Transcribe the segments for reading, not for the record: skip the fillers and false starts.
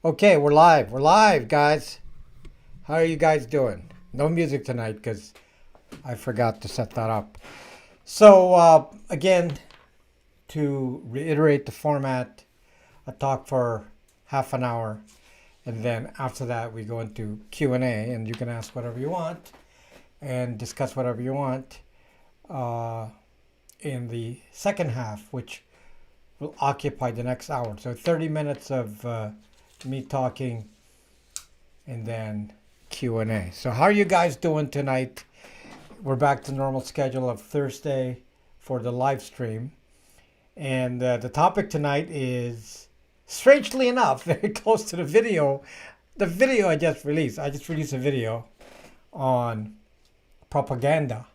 Okay, we're live. We're live, guys. How are you guys doing? No music tonight because I forgot to set that up. So, again, to reiterate the format, I talk for half an hour, and then after that, we go into Q&A, and you can ask whatever you want and discuss whatever you want uh, in the second half, which will occupy the next hour. So 30 minutes of me talking and then Q&A. So how are you guys doing tonight? We're back to normal schedule of Thursday for the live stream. And the topic tonight is, strangely enough, very close to the video. The video I just released. I just released a video on propaganda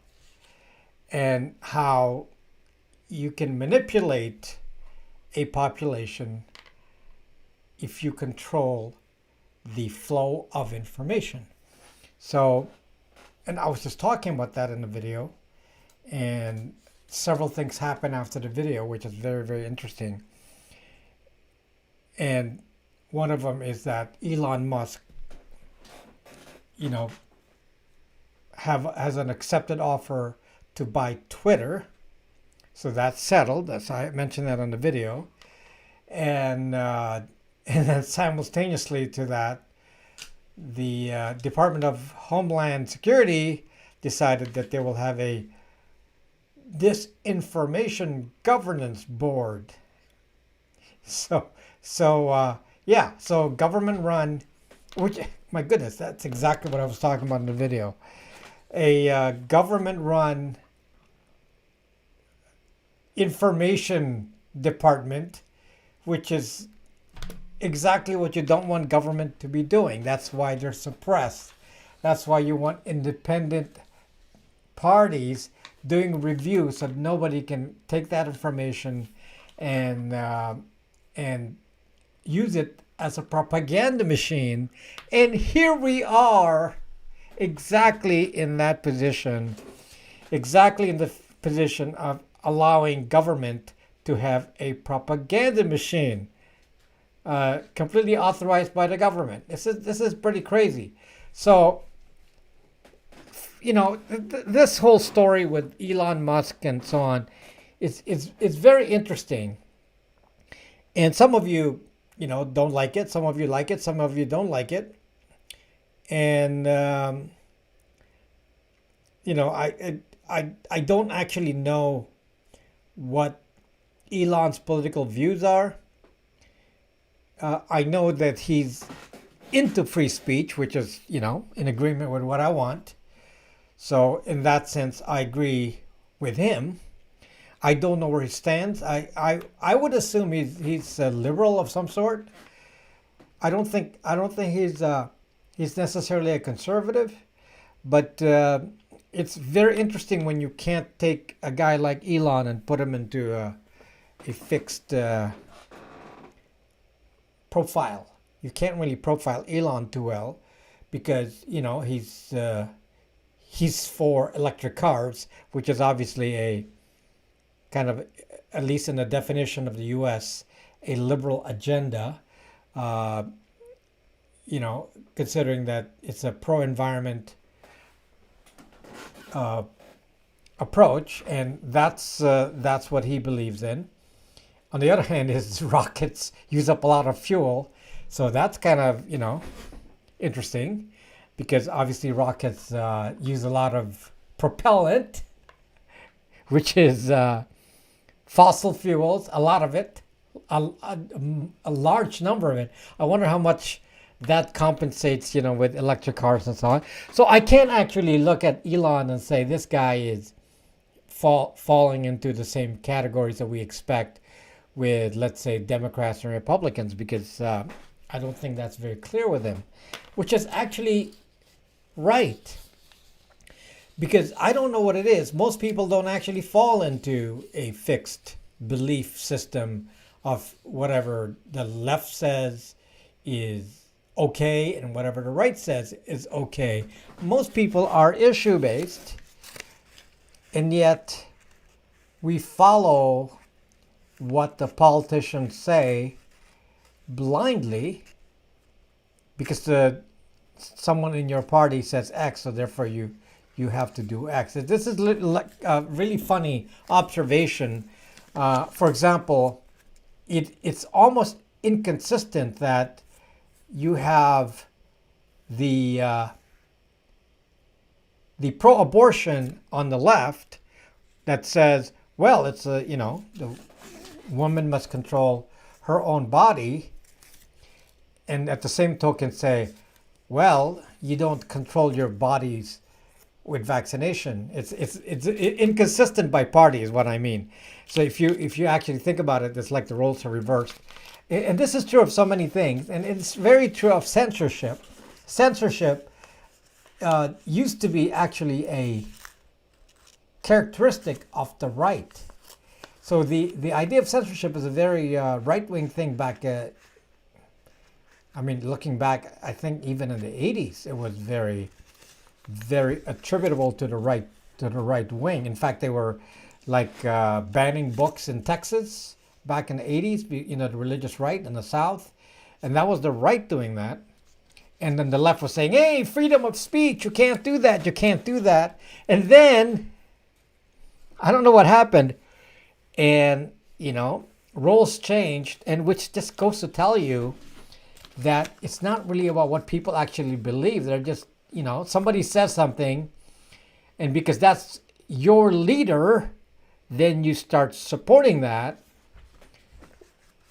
and how you can manipulate a population if you control the flow of information. So, and I was just talking about that in the video, and several things happen after the video, which is very, very interesting. And one of them is that Elon Musk, you know, has an accepted offer to buy Twitter. So that's settled. That's I mentioned that on the video, and then simultaneously to that, the Department of Homeland Security decided that they will have a Disinformation Governance Board. So government run, which, my goodness, that's exactly what I was talking about in the video. A government run information department, which is exactly what you don't want government to be doing. That's why they're suppressed. That's why you want independent parties doing reviews so nobody can take that information and use it as a propaganda machine. And here we are, exactly in that position, exactly in the position of allowing government to have a propaganda machine. Completely authorized by the government. This is pretty crazy. So, this whole story with Elon Musk and so on is very interesting. And some of you, don't like it. Some of you like it. Some of you don't like it. And I don't actually know what Elon's political views are. I know that he's into free speech, which is, in agreement with what I want. So in that sense, I agree with him. I don't know where he stands. I would assume he's a liberal of some sort. I don't think he's necessarily a conservative, but it's very interesting when you can't take a guy like Elon and put him into a fixed profile. You can't really profile Elon too well because he's for electric cars, which is obviously a kind of, at least in the definition of the U.S., a liberal agenda. Considering that it's a pro-environment approach, and that's what he believes in. On the other hand, his rockets use up a lot of fuel. So that's kind of, interesting because obviously rockets use a lot of propellant, which is fossil fuels, a lot of it, a large number of it. I wonder how much that compensates, with electric cars and so on. So I can't actually look at Elon and say this guy is falling into the same categories that we expect with, let's say, Democrats and Republicans, because I don't think that's very clear with him, which is actually right. Because I don't know what it is. Most people don't actually fall into a fixed belief system of whatever the left says is okay and whatever the right says is okay. Most people are issue-based, and yet we follow what the politicians say blindly because someone in your party says X, so therefore you have to do X. This is a really funny observation. For example, it's almost inconsistent that you have the pro-abortion on the left that says, well, it's the woman must control her own body, and at the same token say, well, you don't control your bodies with vaccination. It's inconsistent by party is what I mean. So if you actually think about it, it's like the roles are reversed. And this is true of so many things, and it's very true of censorship. Censorship used to be actually a characteristic of the right. So the idea of censorship is a very right-wing thing back. Looking back, I think even in the 80s, it was very, very attributable to the right wing. In fact, they were like banning books in Texas back in the 80s. The religious right in the South, and that was the right doing that. And then the left was saying, hey, freedom of speech, you can't do that, you can't do that. And then, I don't know what happened. And, roles changed, and which just goes to tell you that it's not really about what people actually believe. They're just, somebody says something, and because that's your leader, then you start supporting that.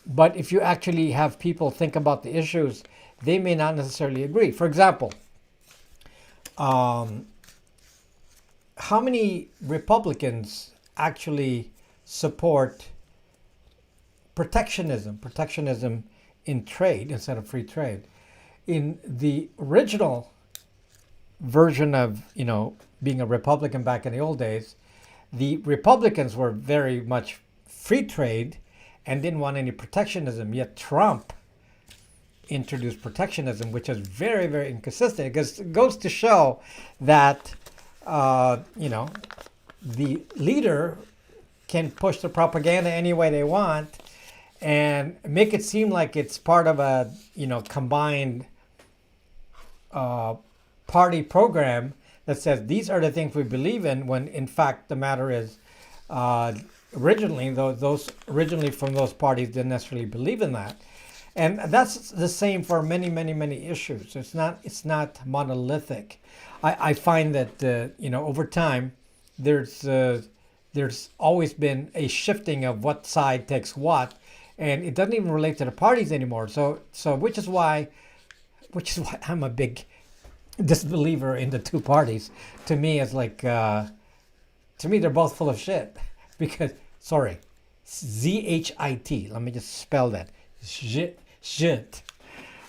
But if you actually have people think about the issues, they may not necessarily agree. For example, how many Republicans actually support protectionism in trade instead of free trade? In the original version of, being a Republican back in the old days, the Republicans were very much free trade and didn't want any protectionism. Yet Trump introduced protectionism, which is very, very inconsistent, because it goes to show that, the leader can push the propaganda any way they want and make it seem like it's part of a, combined party program that says these are the things we believe in, when in fact the matter is originally those from those parties didn't necessarily believe in that. And that's the same for many, many, many issues. It's not monolithic. I find that over time there's always been a shifting of what side takes what, and it doesn't even relate to the parties anymore. So which is why I'm a big disbeliever in the two parties. To me, it's like to me they're both full of shit. Because ZHIT. Let me just spell that. Shit.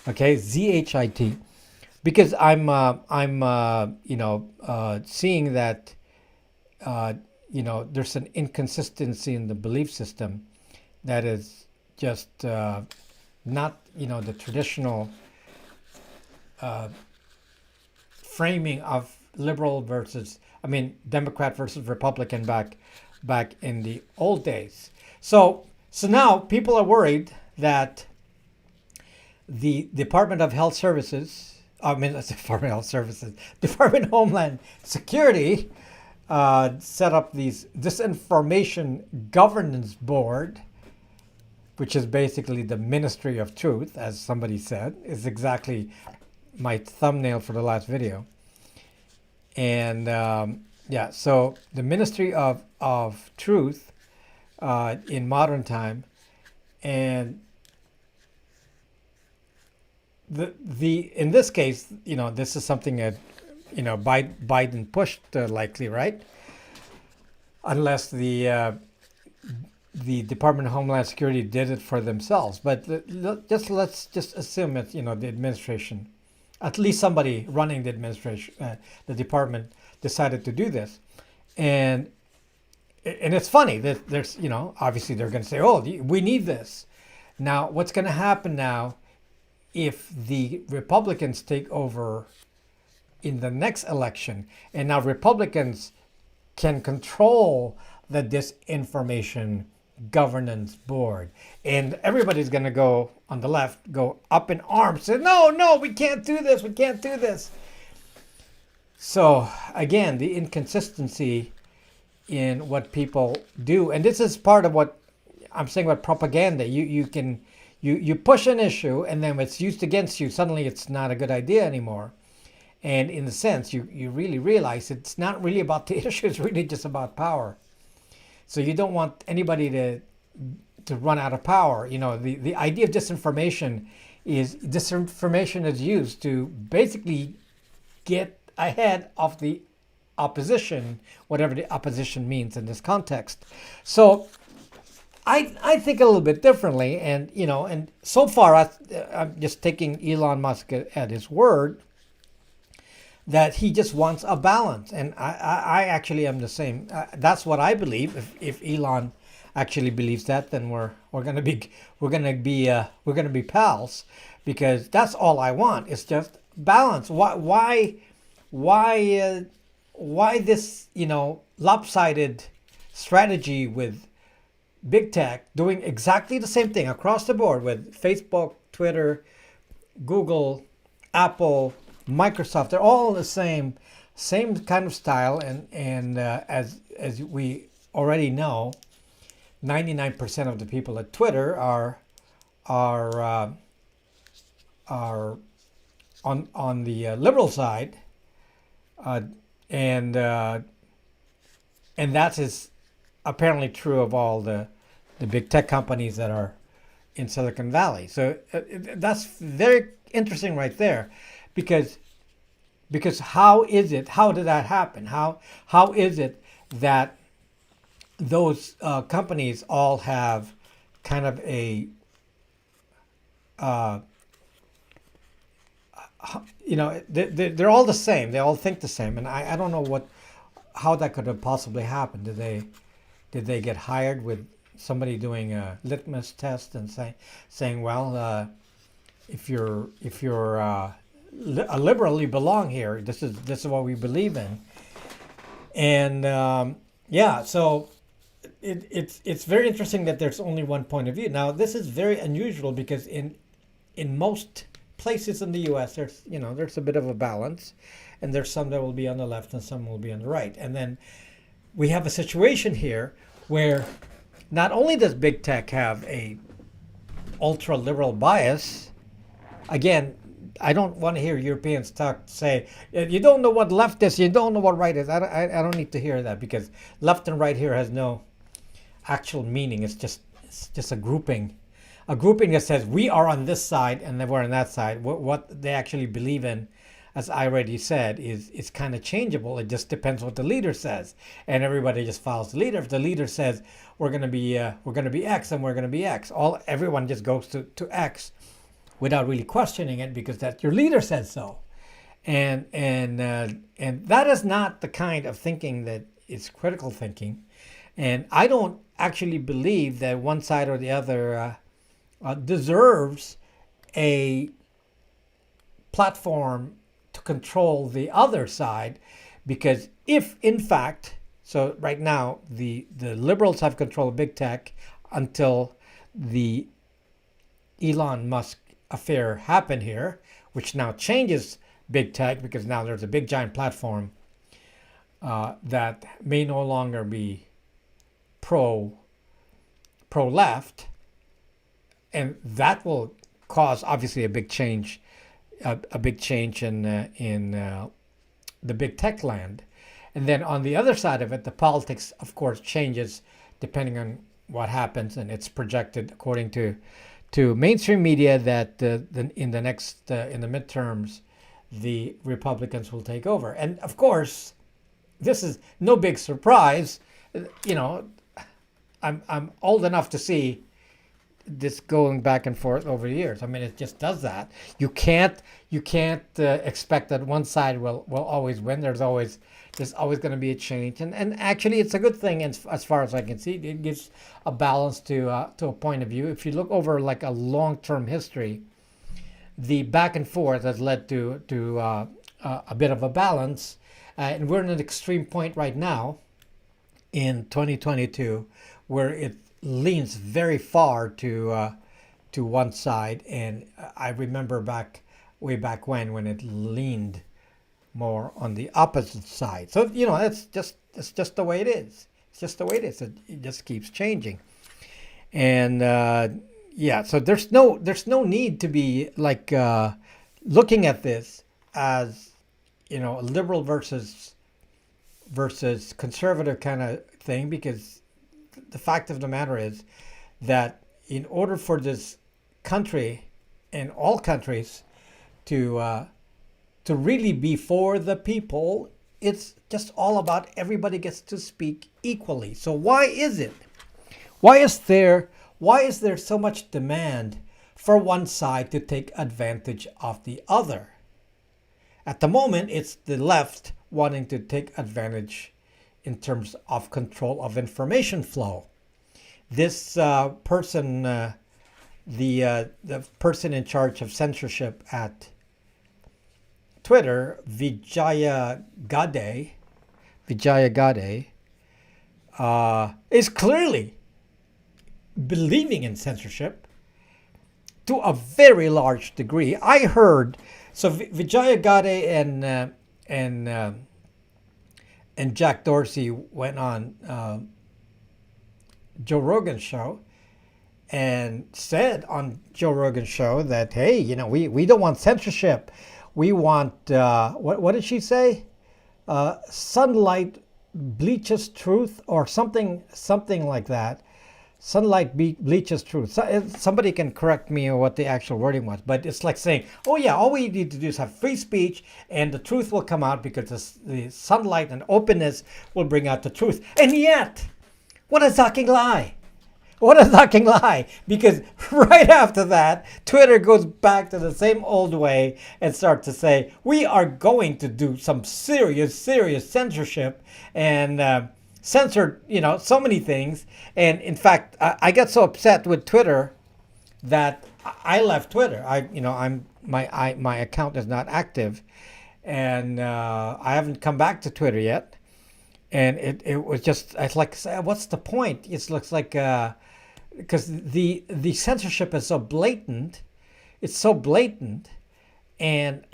Okay, ZHIT. Because I'm seeing that there's an inconsistency in the belief system that is just not the traditional framing of liberal versus Democrat versus Republican back in the old days. So now people are worried that the Department of Health Services, Department of Health Services, Department of Homeland Security set up these Disinformation Governance Board, which is basically the Ministry of Truth, as somebody said, is exactly my thumbnail for the last video. And so the Ministry of Truth in modern time, and the in this case, this is something that Biden pushed likely, right? Unless the Department of Homeland Security did it for themselves. But let's just assume that the administration, at least somebody running the administration, the department, decided to do this. And it's funny that there's obviously they're going to say, oh, we need this. Now what's going to happen now if the Republicans take over in the next election, and now Republicans can control the disinformation governance board. And everybody's going to go on the left, go up in arms, say, no, no, we can't do this, we can't do this. So again, the inconsistency in what people do, and this is part of what I'm saying about propaganda. You push an issue, and then when it's used against you, suddenly it's not a good idea anymore. And in a sense, you really realize it's not really about the issue, it's really just about power. So you don't want anybody to run out of power. You know, the idea of disinformation is used to basically get ahead of the opposition, whatever the opposition means in this context. So I think a little bit differently, and and so far I'm just taking Elon Musk at his word that he just wants a balance, and I actually am the same. That's what I believe. If Elon actually believes that, then we're gonna be pals, because that's all I want. It's just balance. Why this lopsided strategy with big tech doing exactly the same thing across the board with Facebook, Twitter, Google, Apple, Microsoft? They're all the same kind of style, and as we already know, 99% of the people at Twitter are on the liberal side, and that is apparently true of all the big tech companies that are in Silicon Valley. So that's very interesting right there, because how did that happen? How is it that those companies all have kind of a they're all the same. They all think the same, and I don't know how that could have possibly happened. Did they get hired with somebody doing a litmus test and saying, well, if you're a liberal, you belong here. This is what we believe in, and so it's very interesting that there's only one point of view. Now, this is very unusual because in most places in the U.S. there's a bit of a balance, and there's some that will be on the left and some will be on the right, and then we have a situation here where not only does big tech have a ultra liberal bias. Again, I don't want to hear Europeans say, you don't know what left is, you don't know what right is. I don't need to hear that, because left and right here has no actual meaning. It's just a grouping that says we are on this side and then we're on that side. What they actually believe in, as I already said, is kind of changeable. It just depends what the leader says, and everybody just follows the leader. If the leader says we're going to be X, and we're going to be X, everyone just goes to X without really questioning it, because that your leader said so, and that is not the kind of thinking that is critical thinking. And I don't actually believe that one side or the other deserves a platform to control the other side, because if in fact, so right now the liberals have control of big tech until the Elon Musk affair happened here, which now changes big tech, because now there's a big giant platform that may no longer be pro left, and that will cause obviously a big change in the big tech land. And then on the other side of it, the politics, of course, changes depending on what happens, and it's projected according to mainstream media that in the midterms, the Republicans will take over. And of course, this is no big surprise. I'm old enough to see this going back and forth over the years. I mean, it just does that. You can't expect that one side will always win. There's always going to be a change, and actually, it's a good thing. As far as I can see, it gives a balance to a point of view. If you look over like a long-term history, the back and forth has led to a bit of a balance, and we're in an extreme point right now in 2022 where it leans very far to one side, and I remember way back when it leaned more on the opposite side. So it's just the way it is. It's just the way it is. It just keeps changing, and yeah. So there's no need to be like looking at this as liberal versus conservative kind of thing, because the fact of the matter is that in order for this country and all countries to really be for the people, it's just all about everybody gets to speak equally. So why is it? Why is there so much demand for one side to take advantage of the other? At the moment, it's the left wanting to take advantage in terms of control of information flow. This person, the person in charge of censorship at Twitter, Vijaya Gadde, is clearly believing in censorship to a very large degree. I heard so Vijaya Gadde and Jack Dorsey went on Joe Rogan's show and said on Joe Rogan's show that, hey, we don't want censorship. We want what did she say? Sunlight bleaches truth, or something like that. Sunlight bleaches truth. Somebody can correct me on what the actual wording was, but it's like saying, oh yeah, all we need to do is have free speech and the truth will come out, because the sunlight and openness will bring out the truth. And yet, what a fucking lie. What a fucking lie. Because right after that, Twitter goes back to the same old way and starts to say, we are going to do some serious censorship and censored, so many things. And in fact, I got so upset with Twitter that I left Twitter. My account is not active, and I haven't come back to Twitter yet. And it was just, it's like, what's the point? It looks like because the censorship is so blatant. It's so blatant, and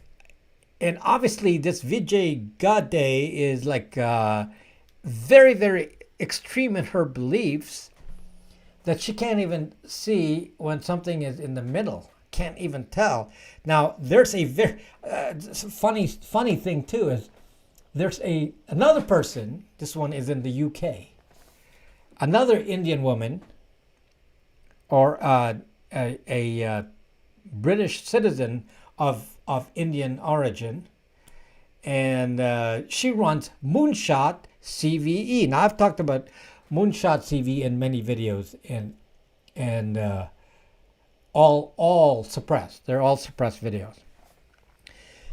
obviously this Vijay Gadde is like very, very extreme in her beliefs, that she can't even see when something is in the middle. Can't even tell. Now, there's a very funny thing too, is there's another person. This one is in the UK. Another Indian woman, or a British citizen of Indian origin, and she runs Moonshot CVE. Now, I've talked about Moonshot CVE in many videos, and all suppressed. They're all suppressed videos.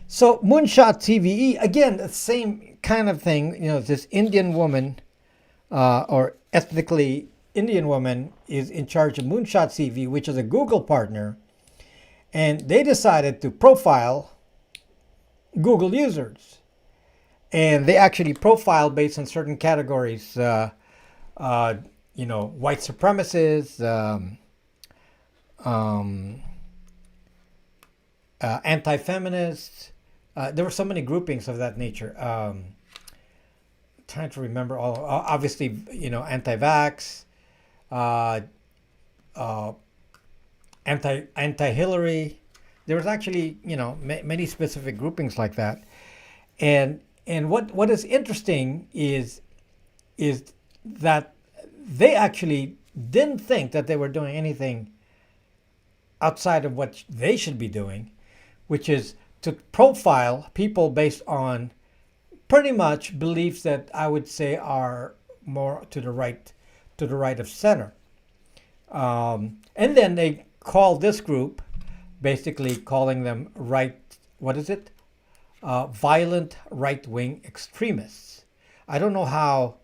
So Moonshot CVE, again, the same kind of thing. This Indian woman, or ethnically Indian woman, is in charge of Moonshot CVE, which is a Google partner, and they decided to profile Google users. And they actually profile based on certain categories, white supremacists, anti-feminists. There were so many groupings of that nature. Trying to remember all. Obviously, anti-vax, anti-Hillary. There was actually, many specific groupings like that. And what is interesting is that they actually didn't think that they were doing anything outside of what they should be doing, which is to profile people based on pretty much beliefs that I would say are more to the right of center. And then they call this group, basically calling them violent right-wing extremists. I don't know how,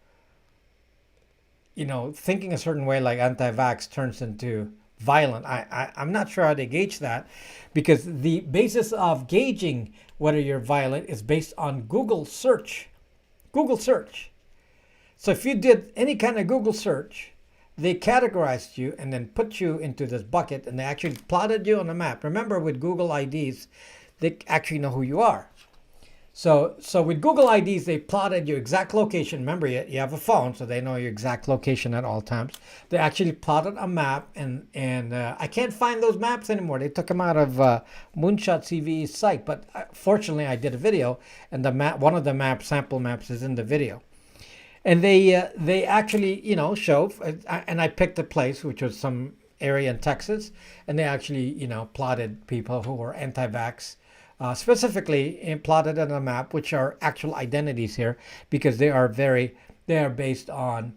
thinking a certain way like anti-vax turns into violent. I'm not sure how they gauge that, because the basis of gauging whether you're violent is based on Google search. So if you did any kind of Google search they categorized you and then put you into this bucket, and they actually plotted you on a map. Remember, with Google IDs, they actually know who you are. So with Google IDs, they plotted your exact location. Remember, you have a phone, so they know your exact location at all times. They actually plotted a map, and I can't find those maps anymore. They took them out of Moonshot CVE's site, but fortunately, I did a video, and the map, one of the sample maps, is in the video. And they actually, show, and I picked a place, which was some area in Texas, and they actually, plotted people who were anti-vax. Specifically plotted on a map, which are actual identities here, because they are based on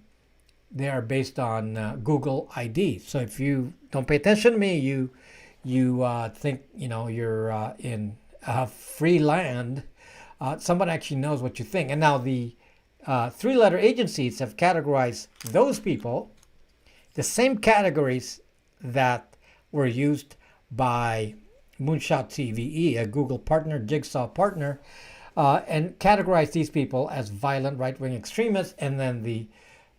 Google ID. So if you don't pay attention to me, you think you're in free land. Someone actually knows what you think. And now the three-letter agencies have categorized those people, the same categories that were used by Moonshot CVE, a Google partner, Jigsaw partner, and categorize these people as violent right-wing extremists. And then the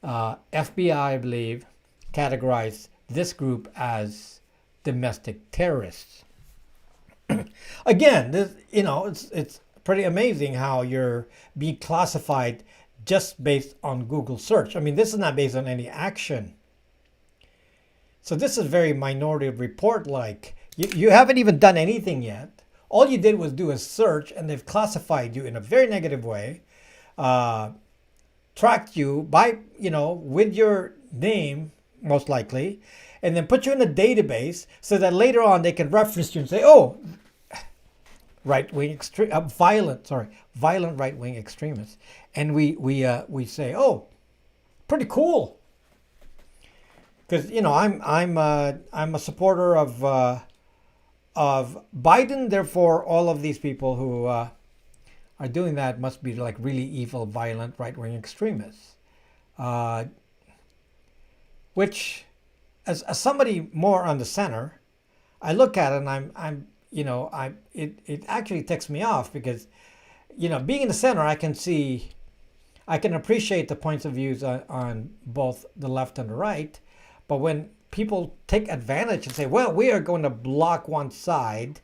FBI, I believe, categorized this group as domestic terrorists. Again, this, it's pretty amazing how you're being classified just based on Google search. I mean, this is not based on any action. So this is very Minority Report-like. You haven't even done anything yet. All you did was do a search, and they've classified you in a very negative way, tracked you by, with your name, most likely, and then put you in a database so that later on they can reference you and say, oh, violent right-wing extremists. And we say, oh, pretty cool. Because, I'm a supporter of Biden. Therefore, all of these people who are doing that must be like really evil, violent, right-wing extremists. Which, as somebody more on the center, I look at it and it actually ticks me off because, being in the center, I can appreciate the points of views on both the left and the right, but when people take advantage and say, well, we are going to block one side.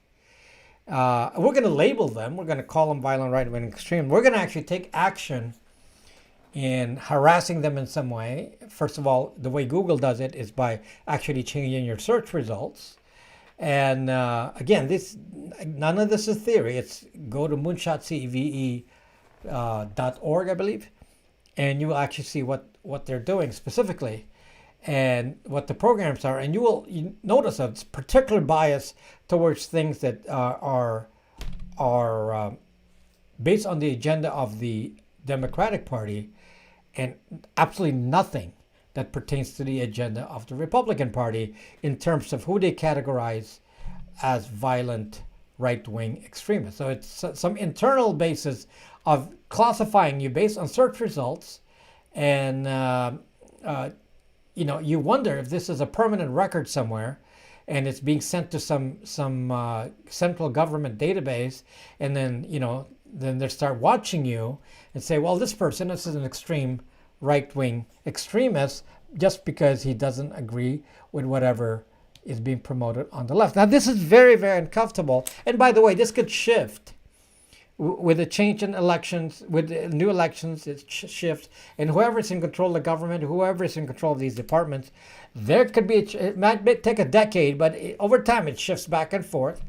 We're going to label them. We're going to call them violent, right-wing extreme. We're going to actually take action in harassing them in some way. First of all, the way Google does it is by actually changing your search results. And again, none of this is theory. It's go to moonshotcve.org, I believe, and you will actually see what they're doing specifically and what the programs are, and you notice a particular bias towards things that are based on the agenda of the Democratic Party, and absolutely nothing that pertains to the agenda of the Republican Party in terms of who they categorize as violent right-wing extremists. So it's some internal basis of classifying you based on search results, and you wonder if this is a permanent record somewhere, and it's being sent to some central government database, and then then they start watching you and say, well, this is an extreme right-wing extremist just because he doesn't agree with whatever is being promoted on the left. Now, this is very, very uncomfortable. And by the way, this could shift with a change in elections, with new elections. It shifts, and whoever's in control of the government, whoever's in control of these departments, there could be it might take a decade, but over time it shifts back and forth.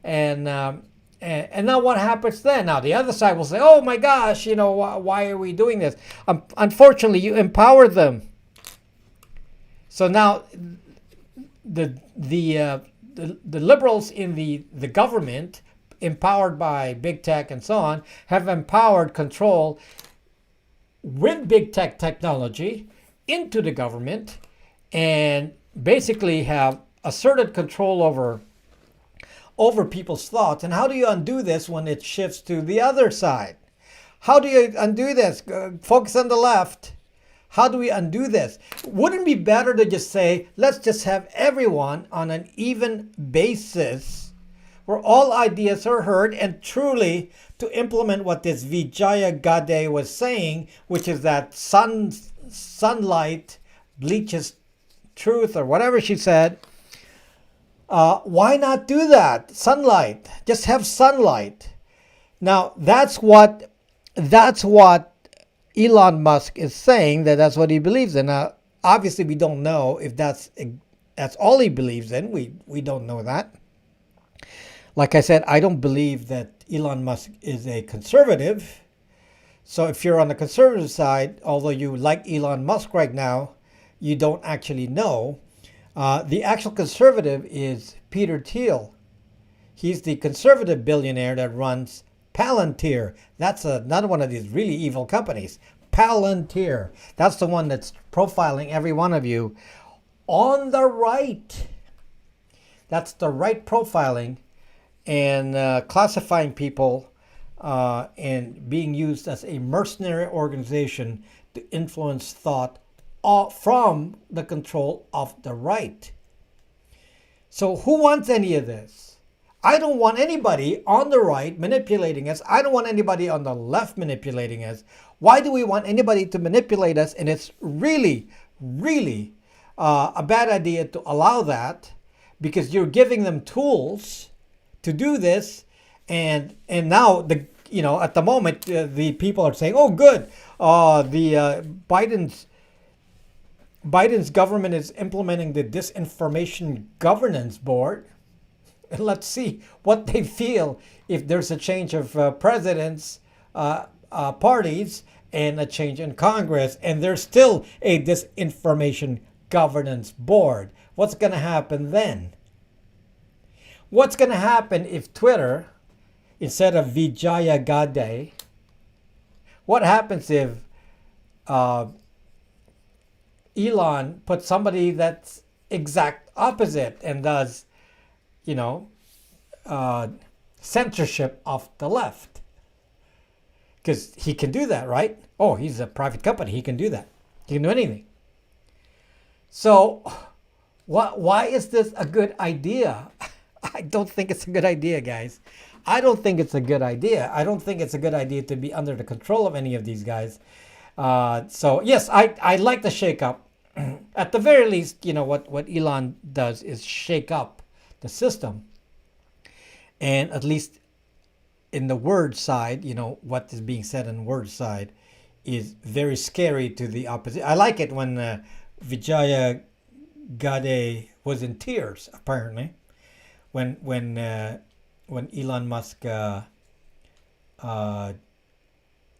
And now what happens then? Now the other side will say, oh my gosh, why are we doing this? Unfortunately, you empower them. So now the liberals in the government, empowered by big tech and so on, have empowered control with big tech technology into the government, and basically have asserted control over people's thoughts. And how do you undo this when it shifts to the other side? How do you undo this? Focus on the left. How do we undo this? Wouldn't it be better to just say, let's just have everyone on an even basis where all ideas are heard, and truly to implement what this Vijaya Gade was saying, which is that sunlight bleaches truth or whatever she said. Why not do that? Sunlight. Just have sunlight. Now, that's what Elon Musk is saying, that's what he believes in. Now, obviously, we don't know if that's all he believes in. We don't know that. Like I said, I don't believe that Elon Musk is a conservative. So if you're on the conservative side, although you like Elon Musk right now, you don't actually know. The actual conservative is Peter Thiel. He's the conservative billionaire that runs Palantir. That's another one of these really evil companies. Palantir. That's the one that's profiling every one of you on the right. That's the right profiling and classifying people and being used as a mercenary organization to influence thought from the control of the right. So who wants any of this? I don't want anybody on the right manipulating us. I don't want anybody on the left manipulating us. Why do we want anybody to manipulate us? And it's really, really a bad idea to allow that, because you're giving them tools to do this. And now at the moment the people are saying, oh, good, the Biden's government is implementing the Disinformation Governance Board. And let's see what they feel if there's a change of presidents, parties, and a change in Congress, and there's still a Disinformation Governance Board. What's going to happen then? What's going to happen if Twitter, instead of Vijaya Gade, what happens if Elon puts somebody that's exact opposite and does, censorship of the left? Because he can do that, right? Oh, he's a private company. He can do that. He can do anything. So why is this a good idea? I don't think it's a good idea, guys. I don't think it's a good idea. I don't think it's a good idea to be under the control of any of these guys. So yes, I like the shake-up. At the very least, what Elon does is shake up the system. And at least in the word side, what is being said in word side is very scary to the opposite. I like it when Vijaya Gade was in tears, apparently, when Elon Musk,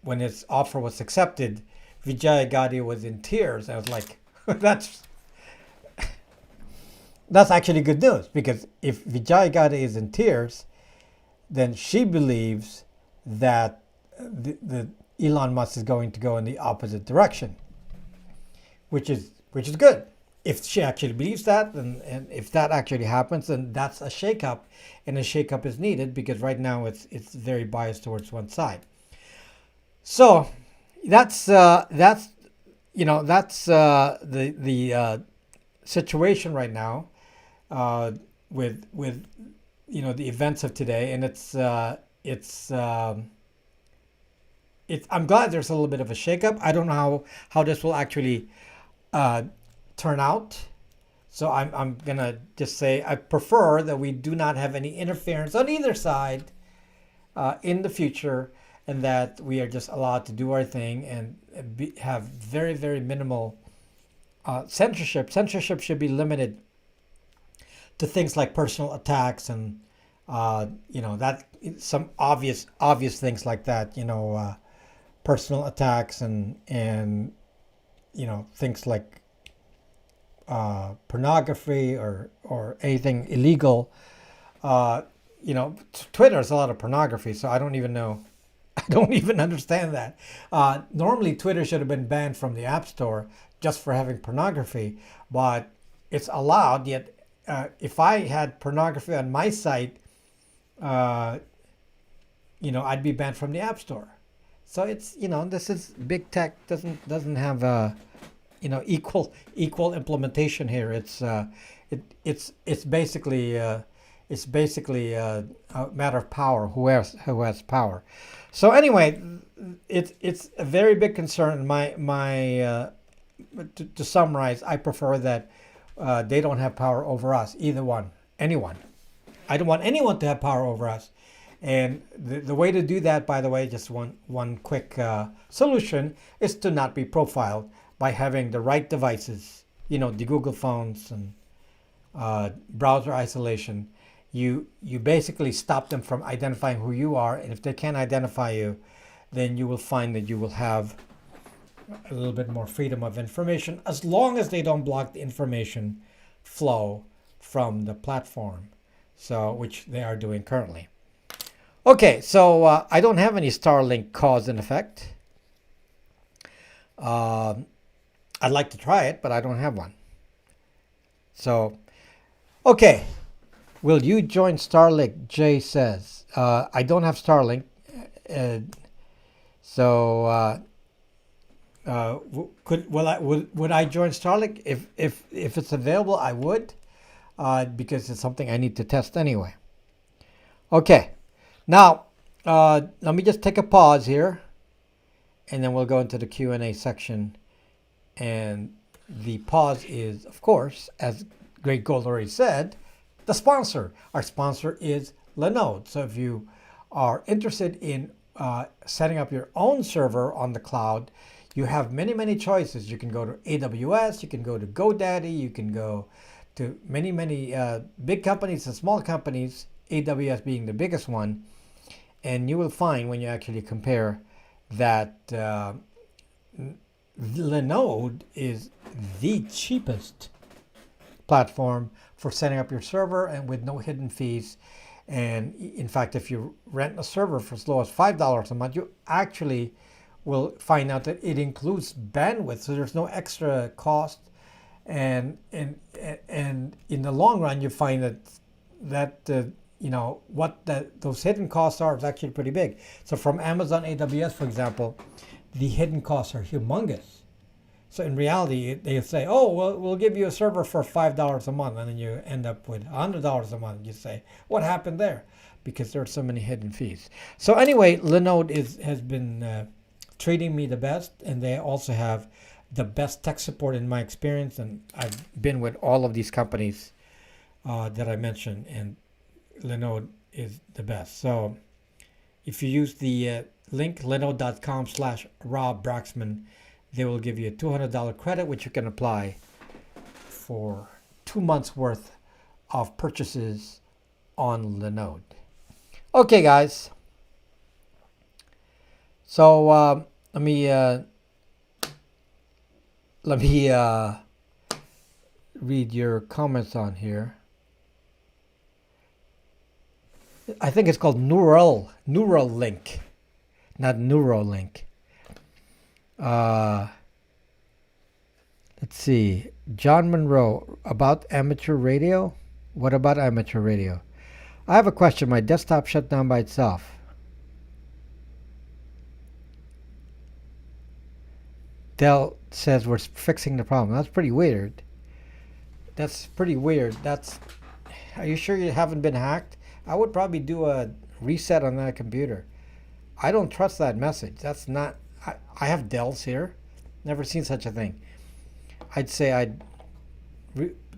when his offer was accepted, Vijaya Gade was in tears. I was like, that's actually good news, because if Vijaya Gade is in tears, then she believes that the Elon Musk is going to go in the opposite direction, which is good. If she actually believes that, and if that actually happens, then that's a shakeup, and a shakeup is needed, because right now it's very biased towards one side. So that's the situation right now with the events of today, and I'm glad there's a little bit of a shakeup. I don't know how this will actually turn out. So I'm gonna just say I prefer that we do not have any interference on either side in the future, and that we are just allowed to do our thing and have very, very minimal censorship. Censorship should be limited to things like personal attacks and that some obvious things like that. Personal attacks and things like pornography or anything illegal. Twitter is a lot of pornography, so I don't even know. I don't even understand that. Normally, Twitter should have been banned from the App Store just for having pornography, but it's allowed. Yet, if I had pornography on my site, I'd be banned from the App Store. So it's this is big tech doesn't have equal implementation here. It's basically a matter of power. Who has power? So anyway, it's a very big concern. To summarize, I prefer that they don't have power over us, either one, anyone. I don't want anyone to have power over us. And the way to do that, by the way, just one quick solution is to not be profiled by having the right devices, the Google phones and browser isolation. You basically stop them from identifying who you are, and if they can't identify you, then you will find that you will have a little bit more freedom of information, as long as they don't block the information flow from the platform, which they are doing currently. Okay, so I don't have any Starlink cause and effect. I'd like to try it, but I don't have one. So, okay. Will you join Starlink? Jay says. I don't have Starlink. Would I join Starlink? If it's available, I would, because it's something I need to test anyway. Okay. Now, let me just take a pause here, and then we'll go into the Q&A section. And the pause is, of course, as Great Gold already said, the sponsor. Our sponsor is Linode. So if you are interested in setting up your own server on the cloud, you have many, many choices. You can go to AWS, you can go to GoDaddy, you can go to many, many big companies and small companies, AWS being the biggest one. And you will find when you actually compare that Linode is the cheapest platform for setting up your server, and with no hidden fees. And in fact, if you rent a server for as low as $5 a month, you actually will find out that it includes bandwidth, so there's no extra cost. And in the long run, you find that those hidden costs are is actually pretty big. So from Amazon AWS, for example, the hidden costs are humongous. So in reality, they say, oh, well, we'll give you a server for $5 a month, and then you end up with $100 a month. You say, what happened there? Because there are so many hidden fees. So anyway, Linode has been treating me the best, and they also have the best tech support in my experience. And I've been with all of these companies that I mentioned, and Linode is the best. So if you use the link linode.com/Rob Braxman, they will give you a $200 credit, which you can apply for 2 months worth of purchases on Linode. Okay, guys. So let me read your comments on here. I think it's called Neuralink, not Neuralink. Let's see. John Monroe, about amateur radio? What about amateur radio? I have a question. My desktop shut down by itself. Dell says we're fixing the problem. That's pretty weird. Are you sure you haven't been hacked? I would probably do a reset on that computer. I don't trust that message. That's not... I have Dells here. Never seen such a thing. I'd say I'd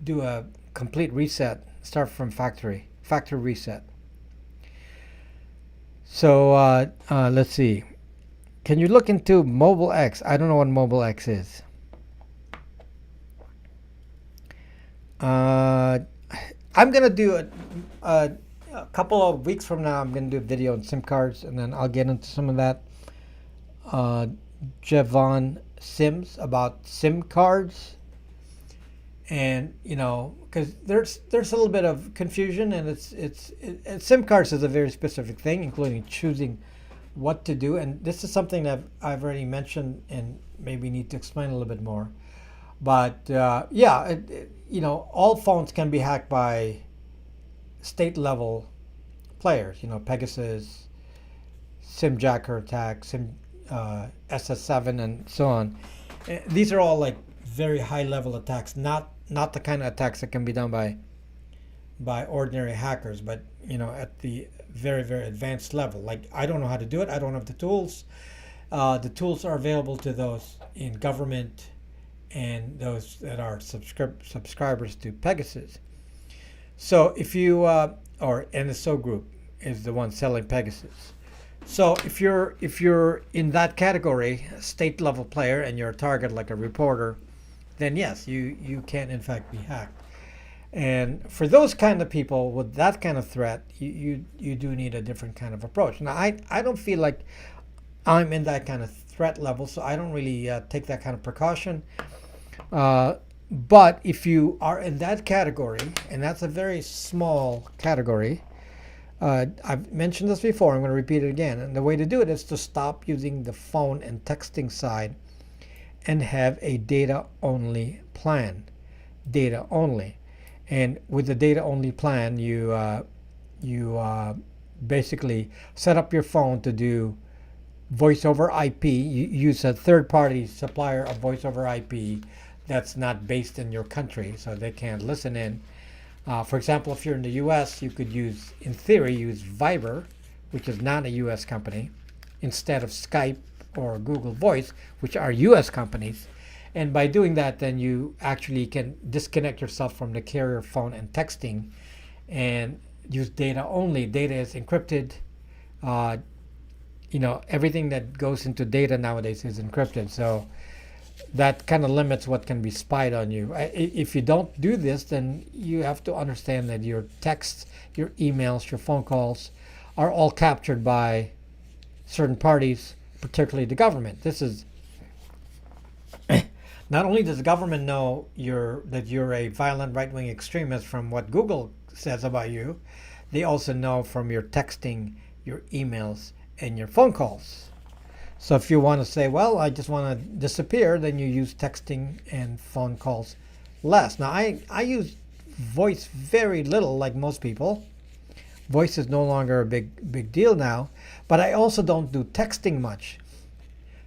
do a complete reset. Start from factory reset. So let's see. Can you look into Mobile X? I don't know what Mobile X is. I'm gonna do a couple of weeks from now. I'm gonna do a video on SIM cards, and then I'll get into some of that. Javon Sims about SIM cards, and because there's a little bit of confusion, and it's SIM cards is a very specific thing, including choosing what to do. And this is something that I've already mentioned and maybe need to explain a little bit more. But all phones can be hacked by state level players. Pegasus, SimJacker attack, SS7, and so on. These are all like very high level attacks, not the kind of attacks that can be done by ordinary hackers, but at the very, very advanced level. Like, I don't know how to do it. I don't have the tools. The tools are available to those in government and those that are subscribers to Pegasus. So if you or NSO Group is the one selling Pegasus. So if you're in that category, state level player, and you're a target like a reporter, then yes, you can in fact be hacked. And for those kind of people with that kind of threat, you do need a different kind of approach. Now I don't feel like I'm in that kind of threat level, so I don't really take that kind of precaution. But if you are in that category, and that's a very small category, I've mentioned this before, I'm going to repeat it again. And the way to do it is to stop using the phone and texting side and have a data-only plan. Data only. And with the data-only plan, you basically set up your phone to do voice over IP. You use a third-party supplier of voice over IP that's not based in your country, so they can't listen in. For example, if you're in the US, you could use, in theory, use Viber, which is not a US company, instead of Skype or Google Voice, which are US companies. And by doing that, then you actually can disconnect yourself from the carrier phone and texting and use data only. Data is encrypted. Everything that goes into data nowadays is encrypted. So that kind of limits what can be spied on you. If you don't do this, then you have to understand that your texts, your emails, your phone calls are all captured by certain parties, particularly the government. This is not only does the government know that you're a violent right-wing extremist from what Google says about you, they also know from your texting, your emails, and your phone calls. So if you want to say, well, I just want to disappear, then you use texting and phone calls less. Now, I use voice very little, like most people. Voice is no longer a big deal now, but I also don't do texting much.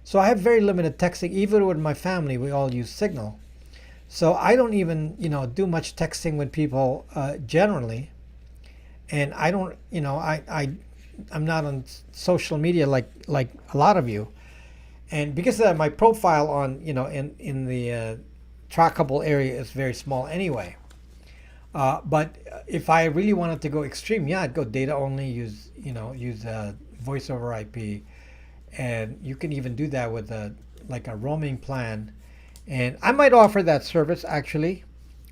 So I have very limited texting. Even with my family, we all use Signal. So I don't even, do much texting with people generally. And I don't, I'm not on social media like a lot of you. And because my profile on, in the trackable area is very small anyway. But if I really wanted to go extreme, yeah, I'd go data only, use voice over IP. And you can even do that with a roaming plan. And I might offer that service, actually.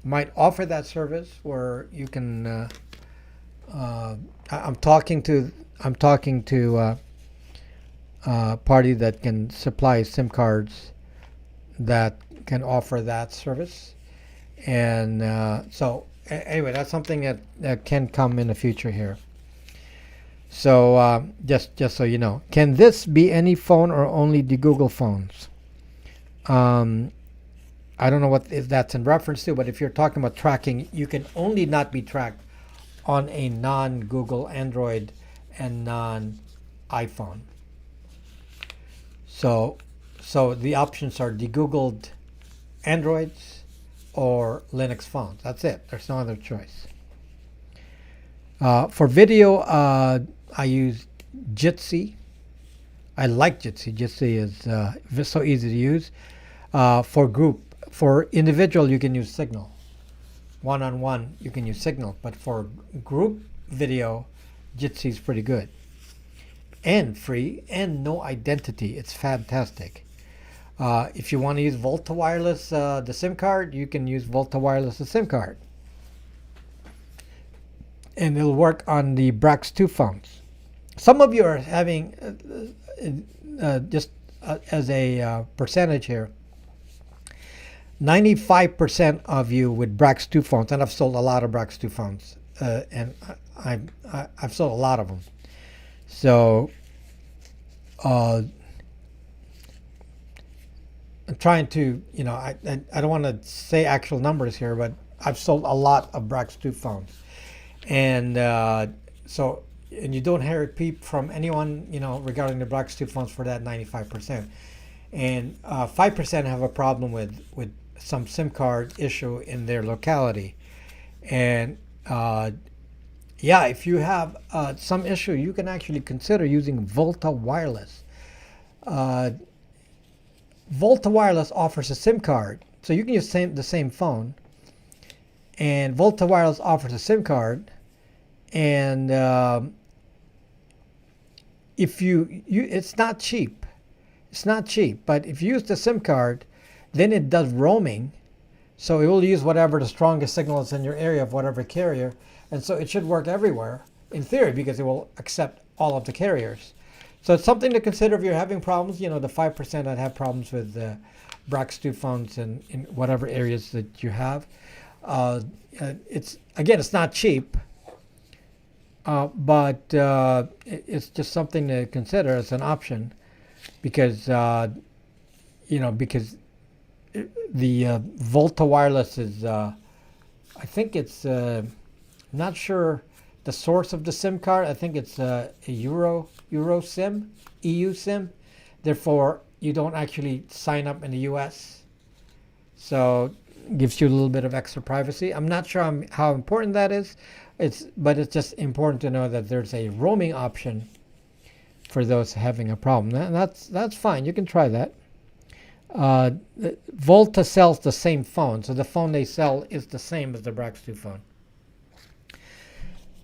Might offer that service where you can, I'm talking to a party that can supply SIM cards that can offer that service. And anyway, that's something that can come in the future here. So just so you know, can this be any phone or only the Google phones? I don't know what that's in reference to, but if you're talking about tracking, you can only not be tracked on a non-Google Android and non-iPhone. So the options are de-Googled Androids or Linux phones. That's it. There's no other choice. For video, I use Jitsi. I like Jitsi. Jitsi is so easy to use. For individual, you can use Signal. One-on-one, you can use Signal. But for group video, Jitsi is pretty good. And free and no identity. It's fantastic. If you want to use Volta Wireless, the SIM card, you can use Volta Wireless, the SIM card. And it'll work on the Brax 2 phones. Some of you are having, as a percentage here, 95% of you with Brax 2 phones, and I've sold a lot of Brax 2 phones, and I've sold a lot of them. So I'm trying to, I don't want to say actual numbers here, but I've sold a lot of Brax 2 phones. And and you don't hear a peep from anyone, regarding the Brax 2 phones for that 95%. And 5% have a problem with some SIM card issue in their locality. And if you have some issue, you can actually consider using Volta Wireless. Volta Wireless offers a SIM card. So you can use the same phone. And Volta Wireless offers a SIM card. And if it's not cheap. It's not cheap. But if you use the SIM card, then it does roaming. So it will use whatever the strongest signal is in your area of whatever carrier. And so it should work everywhere, in theory, because it will accept all of the carriers. So it's something to consider if you're having problems. You know, the 5% that have problems with Brax 2 phones in whatever areas that you have. It's not cheap, but it's just something to consider as an option, because because the Volta Wireless is I think it's not sure the source of the SIM card. I think it's a Euro SIM, EU SIM. Therefore, you don't actually sign up in the US. So it gives you a little bit of extra privacy. I'm not sure how important that is. But it's just important to know that there's a roaming option for those having a problem. That's fine. You can try that. Volta sells the same phone, so the phone they sell is the same as the Brax 2 phone.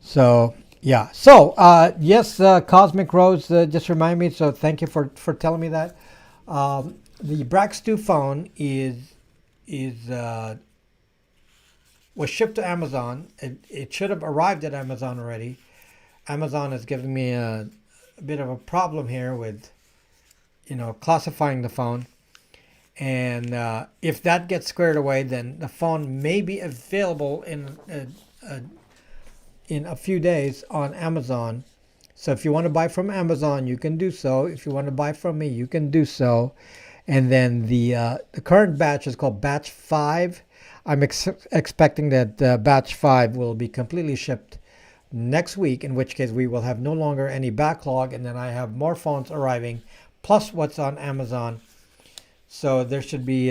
So yeah. So yes, Cosmic Rose just remind me. So thank you for telling me that. The Brax 2 phone was shipped to Amazon. It should have arrived at Amazon already. Amazon is giving me a bit of a problem here with, classifying the phone. And if that gets squared away, then the phone may be available in a few days on Amazon. So if you want to buy from Amazon, you can do so. If you want to buy from me, you can do so. And then the current batch is called Batch 5. I'm expecting that Batch 5 will be completely shipped next week, in which case we will have no longer any backlog, and then I have more phones arriving, plus what's on Amazon. So there should be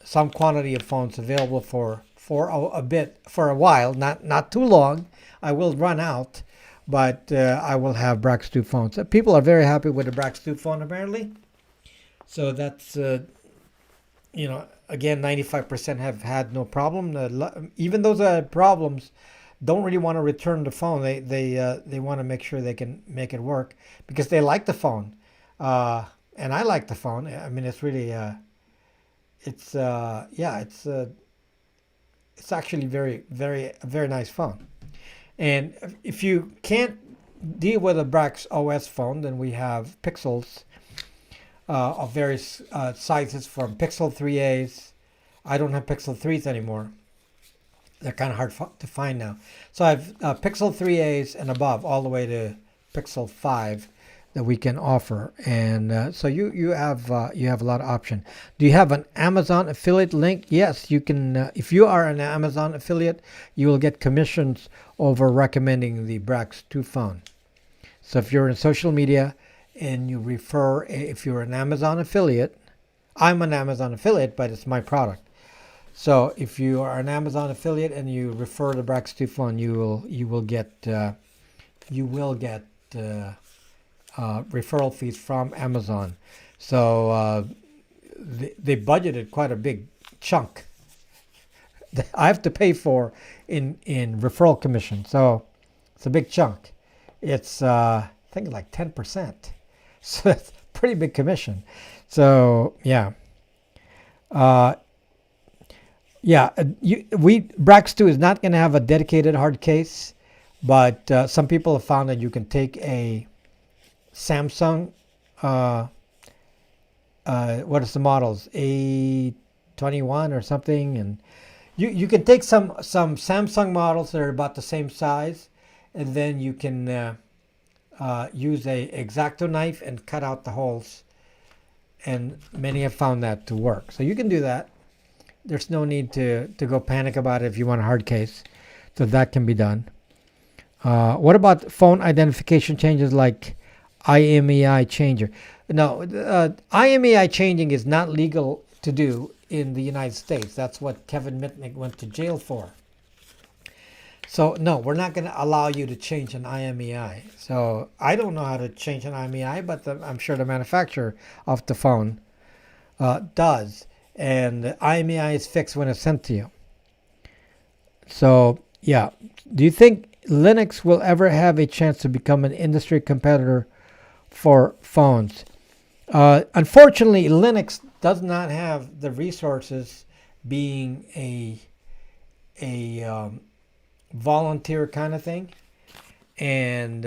some quantity of phones available for a while, not too long. I will run out, but I will have Brax 2 phones. People are very happy with the Brax 2 phone, apparently. So that's, again, 95% have had no problem. Even those that had problems don't really want to return the phone. They want to make sure they can make it work because they like the phone. And I like the phone. I mean, it's really, it's actually very, very, a very nice phone. And if you can't deal with a Brax OS phone, then we have Pixels of various sizes, from Pixel 3As. I don't have Pixel 3s anymore. They're kind of hard to find now. So I have Pixel 3As and above, all the way to Pixel 5 that we can offer. And so you have a lot of option. Do you have an Amazon affiliate link? Yes, you can. If you are an Amazon affiliate, you will get commissions over recommending the Brax 2 phone. So if you're in social media and you refer, if you're an Amazon affiliate, I'm an Amazon affiliate, but it's my product. So if you are an Amazon affiliate and you refer the Brax 2 phone, you will get referral fees from Amazon. So they budgeted quite a big chunk I have to pay for in referral commission. So it's a big chunk. It's I think like 10%. So it's a pretty big commission. So yeah. Brax 2 is not going to have a dedicated hard case, but some people have found that you can take a Samsung, what is the models, A21 or something, and you can take some Samsung models that are about the same size, and then you can use a X-Acto knife and cut out the holes, and many have found that to work. So you can do that. There's no need to go panic about it if you want a hard case. So that can be done. What about phone identification changes like IMEI changer? No, IMEI changing is not legal to do in the United States. That's what Kevin Mitnick went to jail for. So no, we're not going to allow you to change an IMEI. So I don't know how to change an IMEI, but I'm sure the manufacturer of the phone does. and the IMEI is fixed when it's sent to you. So yeah, do you think Linux will ever have a chance to become an industry competitor for phones? Unfortunately, Linux does not have the resources, being a volunteer kind of thing, and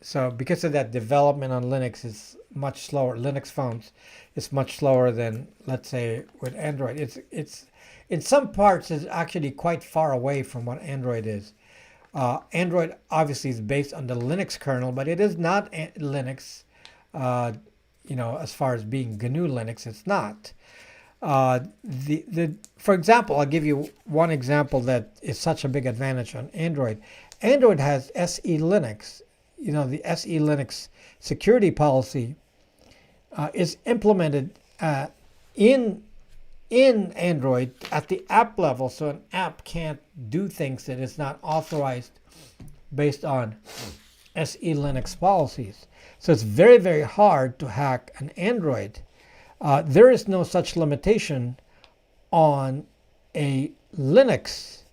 so because of that, development on Linux is much slower. Linux phones is much slower than, let's say, with Android. It's in some parts is actually quite far away from what Android is. Android obviously is based on the Linux kernel, but it is not Linux. As far as being GNU Linux, it's not. For example, I'll give you one example that is such a big advantage on Android. Android has SE Linux. The SE Linux security policy is implemented in Android at the app level, so an app can't do things that is not authorized based on SE Linux policies. So it's very, very hard to hack an Android. There is no such limitation on a Linux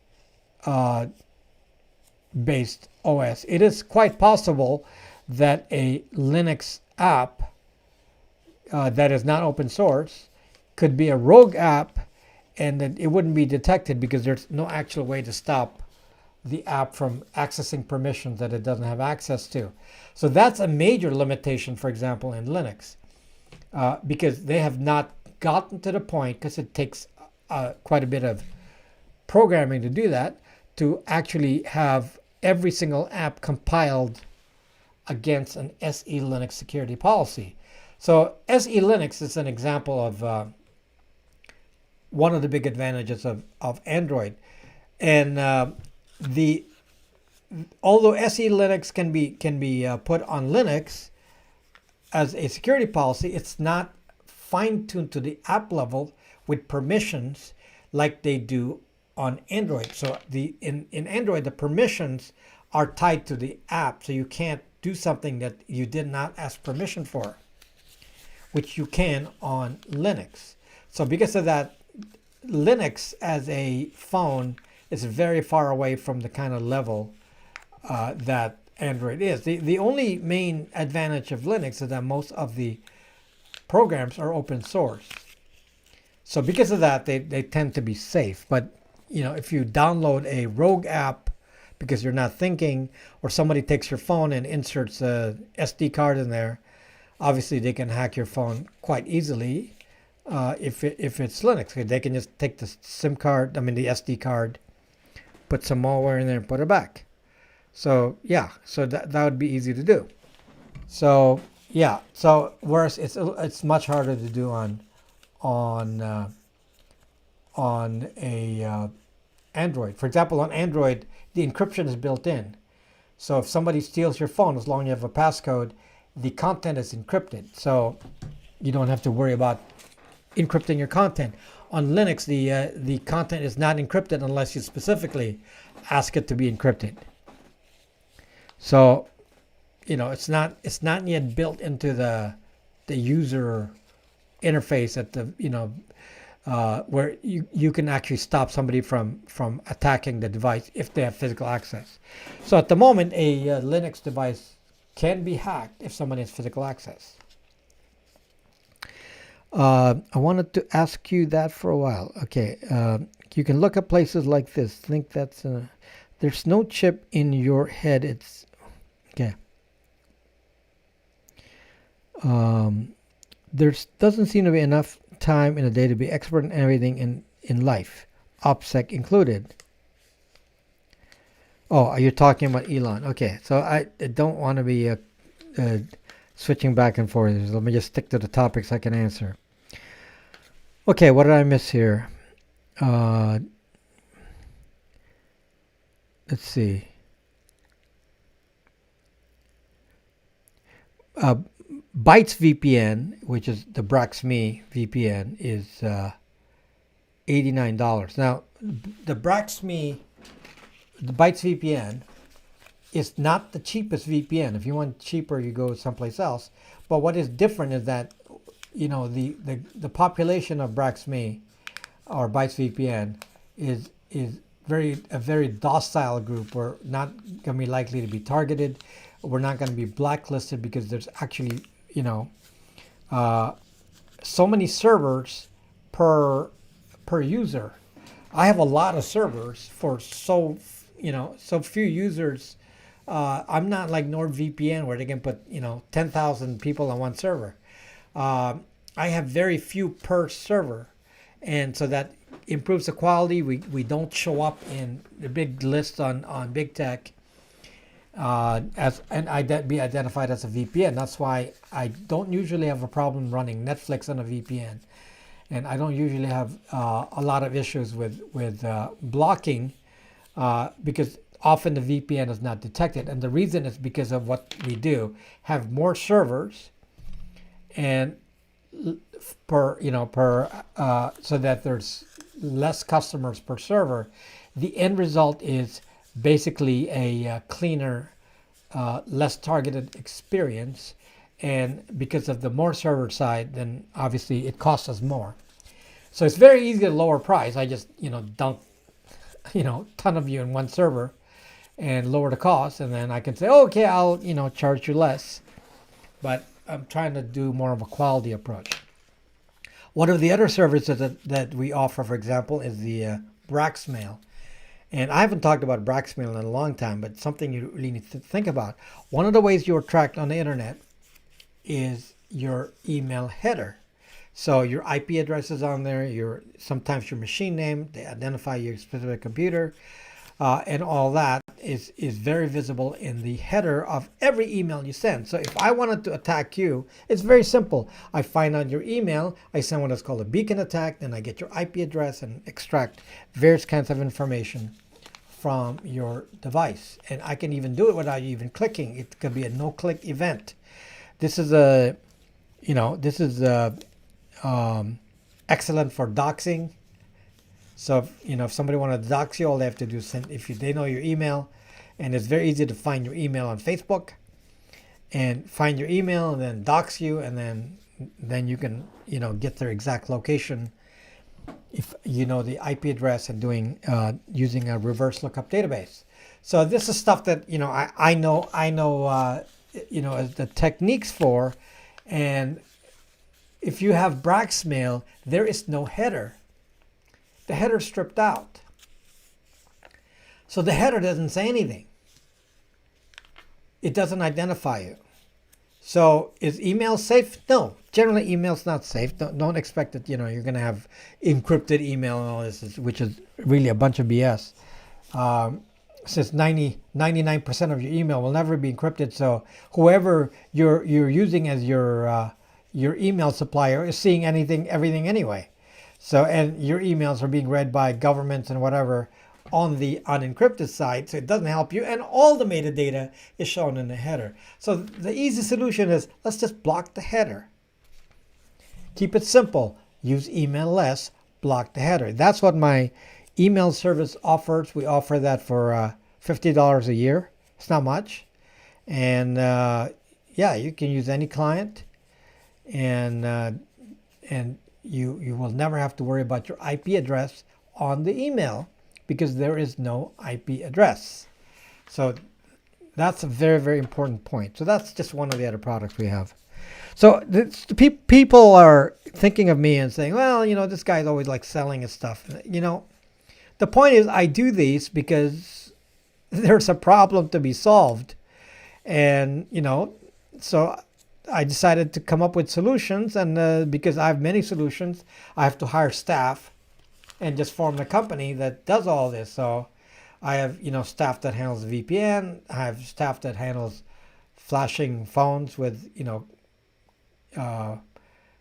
based OS. It is quite possible that a Linux app that is not open source could be a rogue app, and that it wouldn't be detected because there's no actual way to stop the app from accessing permissions that it doesn't have access to. So that's a major limitation, for example, in Linux, because they have not gotten to the point, because it takes quite a bit of programming to do that, to actually have every single app compiled against an SE Linux security policy. So SE Linux is an example of one of the big advantages of Android. And although SE Linux can be put on Linux as a security policy, it's not fine-tuned to the app level with permissions like they do on Android. So in Android, the permissions are tied to the app, so you can't do something that you did not ask permission for, which you can on Linux. So because of that, Linux as a phone is very far away from the kind of level that Android is. The only main advantage of Linux is that most of the programs are open source. So because of that, they tend to be safe. But if you download a rogue app because you're not thinking, or somebody takes your phone and inserts a SD card in there, obviously they can hack your phone quite easily. If it's Linux, they can just take the the SD card, put some malware in there and put it back. So yeah, so that would be easy to do. So yeah, so whereas it's much harder to do on a Android. For example, on Android, the encryption is built in. So if somebody steals your phone, as long as you have a passcode, the content is encrypted. So you don't have to worry about encrypting your content. On Linux, the content is not encrypted unless you specifically ask it to be encrypted. So, it's not yet built into the user interface at the where you can actually stop somebody from attacking the device if they have physical access. So at the moment, a Linux device can be hacked if somebody has physical access. I wanted to ask you that for a while. Okay, you can look at places like this. Think that's there's no chip in your head. It's okay. There doesn't seem to be enough time in a day to be expert in everything in life, OPSEC included. Oh, are you talking about Elon? Okay, so I don't want to be switching back and forth. Let me just stick to the topics I can answer. Okay, what did I miss here? Let's see. Bytes VPN, which is the Brax VPN, is $89. Now, the Bytes VPN is not the cheapest VPN. If you want cheaper, you go someplace else. But what is different is that the population of Brax.me or Bytes VPN is a very docile group. We're not going to be likely to be targeted. We're not going to be blacklisted because there's actually, so many servers per user. I have a lot of servers for so few users. I'm not like NordVPN where they can put 10,000 people on one server. I have very few per server, and so that improves the quality. We don't show up in the big list on big tech be identified as a VPN. That's why I don't usually have a problem running Netflix on a VPN, and I don't usually have a lot of issues with blocking because often the VPN is not detected, and the reason is because of what we do: have more servers, and so that there's less customers per server. The end result is basically a cleaner, less targeted experience, and because of the more server side, then obviously it costs us more. So it's very easy to lower price. I just dump ton of you in one server and lower the cost, and then I can say, okay, I'll charge you less. But I'm trying to do more of a quality approach. One of the other services that we offer, for example, is the Brax Mail. And I haven't talked about Brax Mail in a long time, but something you really need to think about. One of the ways you're tracked on the internet is your email header. So your IP address is on there, sometimes your machine name, they identify your specific computer, and all that is very visible in the header of every email you send. So if I wanted to attack you, it's very simple. I find out your email, I send what is called a beacon attack, then I get your IP address and extract various kinds of information from your device. And I can even do it without you even clicking. It could be a no-click event. This is excellent for doxing. So if somebody wanted to dox you, all they have to do is send, they know your email, and it's very easy to find your email on Facebook and find your email and then dox you, and then you can get their exact location if you know the IP address and using a reverse lookup database. So this is stuff that I know the techniques for. And if you have Brax Mail, there is no header. The header stripped out. So the header doesn't say anything. It doesn't identify you. So is email safe? No. Generally, email's not safe. Don't expect that you're going to have encrypted email and all this, which is really a bunch of BS. Since 99% of your email will never be encrypted, so whoever you're using as your email supplier is seeing everything anyway. So, and your emails are being read by governments and whatever on the unencrypted side, so it doesn't help you, and all the metadata is shown in the header. So the easy solution is let's just block the header. Keep it simple. Use email less, block the header. That's what my email service offers. We offer that for $50 a year. It's not much. And you can use any client, and you will never have to worry about your IP address on the email because there is no IP address. So that's a very, very important point. So that's just one of the other products we have. So people are thinking of me and saying, well, this guy's always like selling his stuff. The point is I do these because there's a problem to be solved. And, so I decided to come up with solutions. And because I have many solutions, I have to hire staff and just form a company that does all this. So I have, staff that handles VPN. I have staff that handles flashing phones with,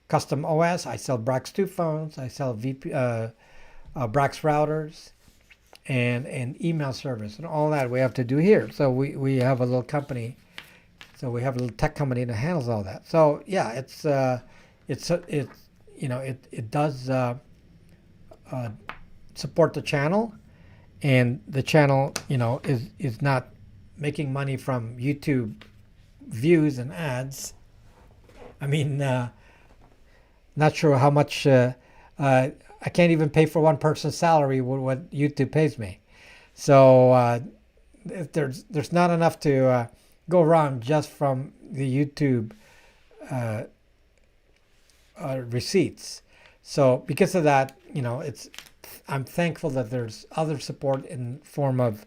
custom OS. I sell Brax 2 phones. I sell Brax routers and email service and all that we have to do here. So we have a little company. So we have a little tech company that handles all that. So yeah, it does support the channel, and the channel is not making money from YouTube views and ads. I mean, Not sure how much. I can't even pay for one person's salary what YouTube pays me. So there's not enough to go around just from the YouTube uh, receipts. So because of that, I'm thankful that there's other support in form of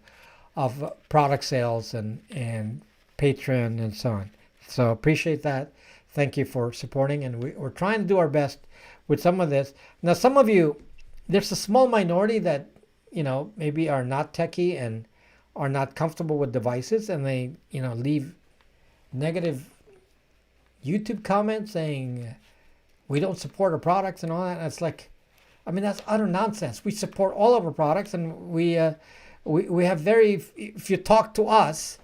product sales and Patreon and so on. So appreciate that. Thank you for supporting, and we're trying to do our best with some of this. Now, some of you, there's a small minority that maybe are not techie and are not comfortable with devices, and they leave negative YouTube comments saying we don't support our products and all that. And it's like, I mean, that's utter nonsense. We support all of our products, and we have if you talk to us,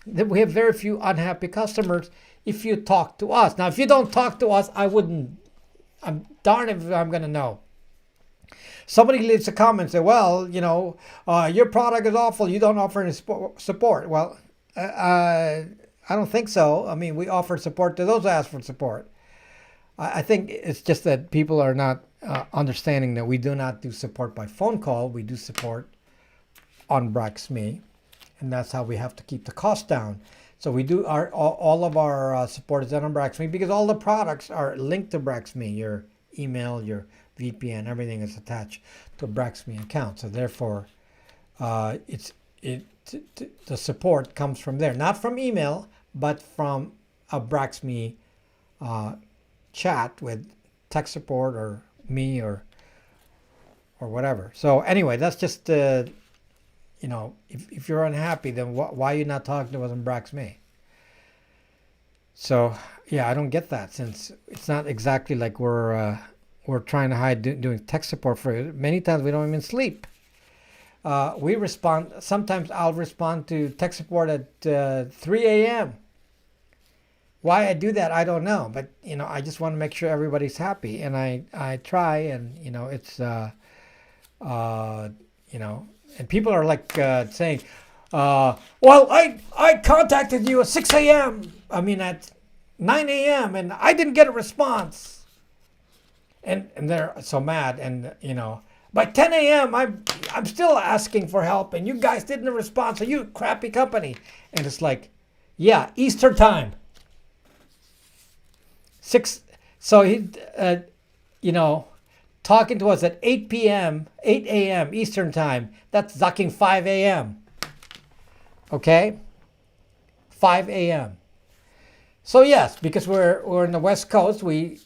we have very few unhappy customers if you talk to us. Now, if you don't talk to us, I'm darned if I'm going to know. Somebody leaves a comment and say, well, your product is awful. You don't offer any support. Well, I don't think so. I mean, we offer support to those who ask for support. I think it's just that people are not understanding that we do not do support by phone call. We do support on Brax.me, and that's how we have to keep the cost down. So we do all of our support is done on Brax.me because all the products are linked to Brax.me. Your email, your VPN, everything is attached to a Brax.me account. So therefore, the support comes from there, not from email, but from a Brax.me chat with tech support or me or whatever. So anyway, that's just if you're unhappy, then why are you not talking to us on Brax.me? So yeah, I don't get that, since it's not exactly like we're trying to hide doing tech support for you. Many times we don't even sleep. We respond. Sometimes I'll respond to tech support at 3 a.m. Why I do that, I don't know. But I just want to make sure everybody's happy, and I try, and it's and people are like saying, well, I contacted you at 6 a.m. I mean at 9 a.m. and I didn't get a response. And they're so mad, and by 10 a.m. I'm still asking for help, and you guys didn't respond. So you crappy company. And it's like, yeah, Easter time. 6. So he, talking to us at 8 a.m. Eastern time. That's zucking 5 a.m. Okay, 5 a.m. So yes, because we're in the West Coast, we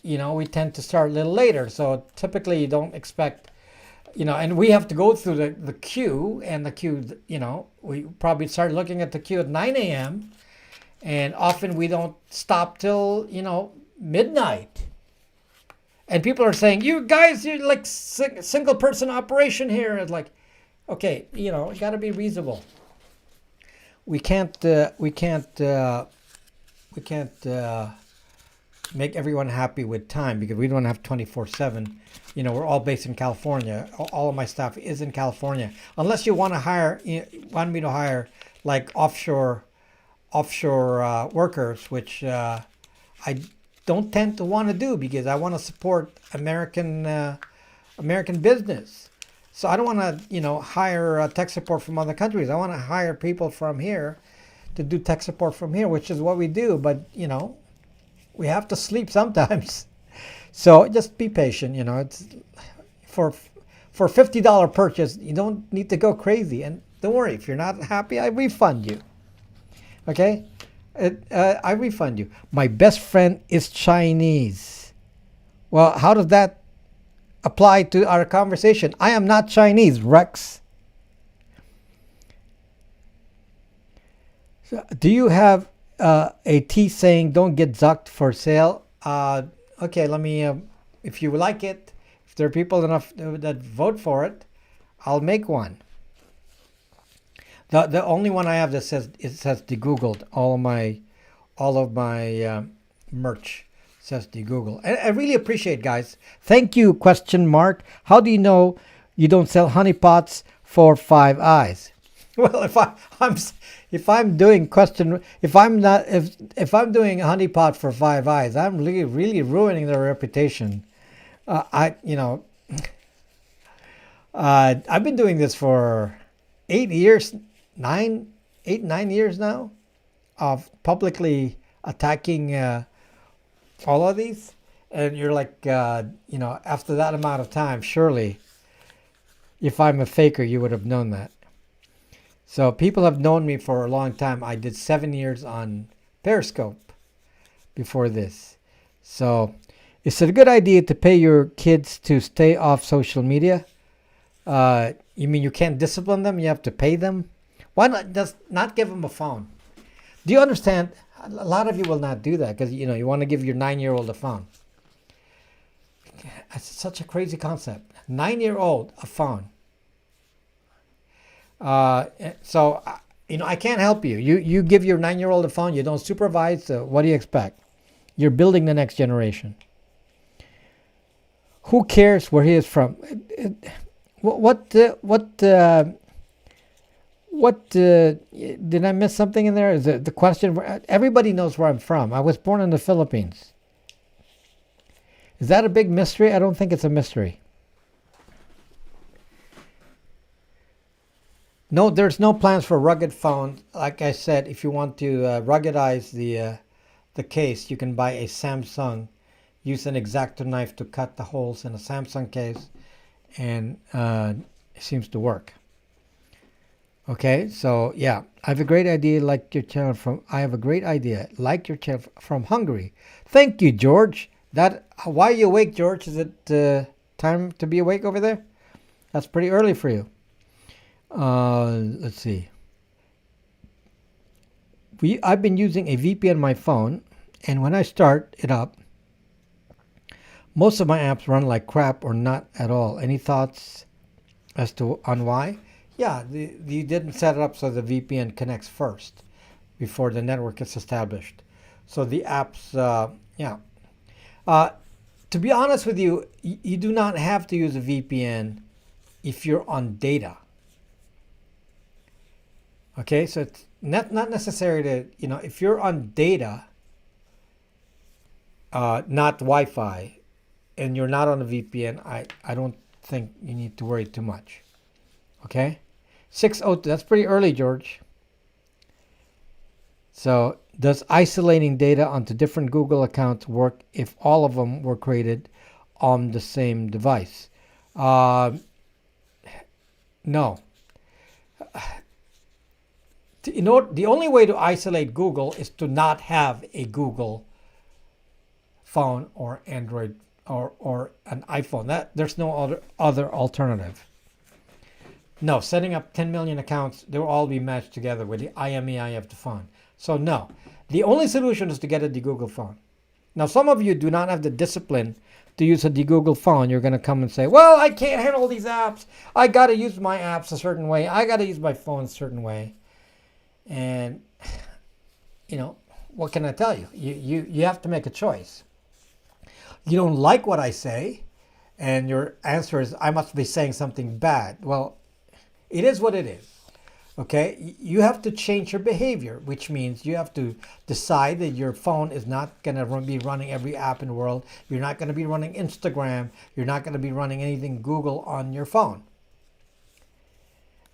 tend to start a little later. So typically you don't expect, and we have to go through the queue, and the queue, we probably start looking at the queue at 9 a.m. and often we don't stop till midnight. And people are saying, you guys, you're like single person operation here. It's like, okay, you got to be reasonable. We can't make everyone happy with time, because we don't have 24/7. We're all based in California. All of my staff is in California. Unless you want me to hire like offshore workers, which I don't tend to want to do, because I want to support American business. So I don't want to hire tech support from other countries. I want to hire people from here to do tech support from here, which is what we do. But we have to sleep sometimes. So just be patient. It's for $50 purchase, you don't need to go crazy. And don't worry, if you're not happy, I refund you. Okay? I refund you. My best friend is Chinese. Well, how does that apply to our conversation? I am not Chinese, Rex. So, do you have a tee saying "Don't get zucked" for sale? Okay, let me. If you like it, if there are people enough that vote for it, I'll make one. The only one I have that says de-googled. All of my merch says de-googled. And I really appreciate, guys. Thank you, question mark. How do you know you don't sell honeypots for 5 eyes? Well, if I'm doing honeypot for 5 eyes, I'm really ruining their reputation. You know, I've been doing this for 8 years, 9 years now, of publicly attacking all of these. And you're like, you know, after that amount of time, surely, if I'm a faker, you would have known that. So people have known me for a long time. I did 7 years on Periscope before this. So is it a good idea to pay your kids to stay off social media? You mean you can't discipline them? You have to pay them? Why not just not give them a phone? Do you understand? A lot of you will not do that because, you know, you want to give your 9-year-old a phone. It's such a crazy concept. 9-year-old, a phone. So, you know, I can't help you. You give your 9-year-old a phone, you don't supervise, what do you expect? You're building the next generation. Who cares where he is from? What did I miss something in there? Is it the question? Everybody knows where I'm from. I was born in the Philippines. Is that a big mystery? I don't think it's a mystery. No, there's no plans for rugged phones. Like I said, if you want to ruggedize the case, you can buy a Samsung. Use an X-Acto knife to cut the holes in a Samsung case, and it seems to work. Okay, so yeah, I have a great idea. Like your channel from. I have a great idea. Like your channel from Hungary. Thank you, George. Why are you awake, George? Is it time to be awake over there? That's pretty early for you. Let's see. I've been using a VPN on my phone, and when I start it up, most of my apps run like crap or not at all. Any thoughts as to on why? Yeah, you didn't set it up so the VPN connects first before the network is established. So the apps, yeah. To be honest with you, you do not have to use a VPN if you're on data. Okay, so it's not necessary to, you know, if you're on data, not Wi-Fi, and you're not on a VPN, I don't think you need to worry too much. Okay? 602, that's pretty early, George. So, does isolating data onto different Google accounts work if all of them were created on the same device? No. The only way to isolate Google is to not have a Google phone or Android or an iPhone. There's no other alternative. No, setting up 10 million accounts, they will all be matched together with the IMEI of the phone. So no, the only solution is to get a de-Google phone. Now, some of you do not have the discipline to use a de-Google phone. You're going to come and say, well, I can't handle these apps. I got to use my apps a certain way. I got to use my phone a certain way. And, you know, what can I tell you? You have to make a choice. You don't like what I say, and your answer is, I must be saying something bad. Well, it is what it is. Okay, you have to change your behavior, which means you have to decide that your phone is not going to be running every app in the world. You're not going to be running Instagram. You're not going to be running anything Google on your phone.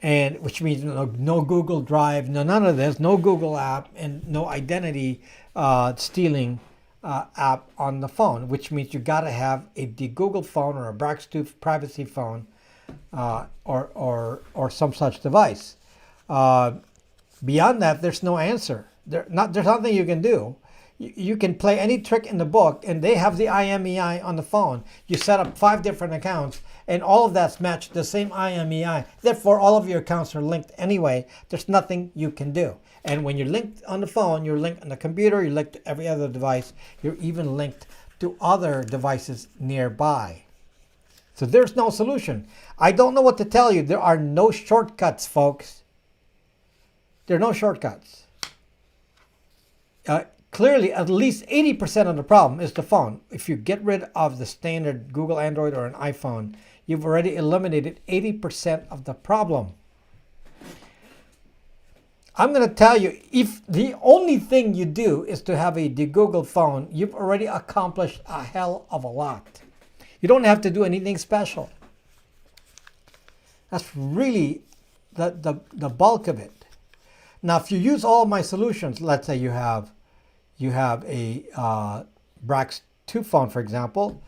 And which means no Google Drive, none of this, no Google app, and no identity stealing app on the phone, which means you got to have a de-Google phone or a Brax OS privacy phone or some such device. Beyond that, there's no answer. There's nothing you can do. You can play any trick in the book, and they have the IMEI on the phone. You set up 5 different accounts, and all of that's matched the same IMEI. Therefore, all of your accounts are linked anyway. There's nothing you can do. And when you're linked on the phone, you're linked on the computer, you're linked to every other device. You're even linked to other devices nearby. So there's no solution. I don't know what to tell you. There are no shortcuts, folks. There are no shortcuts. Clearly, at least 80% of the problem is the phone. If you get rid of the standard Google Android or an iPhone, you've already eliminated 80% of the problem. I'm going to tell you, if the only thing you do is to have a de-Google phone, you've already accomplished a hell of a lot. You don't have to do anything special. That's really the bulk of it. Now, if you use all my solutions, let's say you have a Brax 2 phone, for example,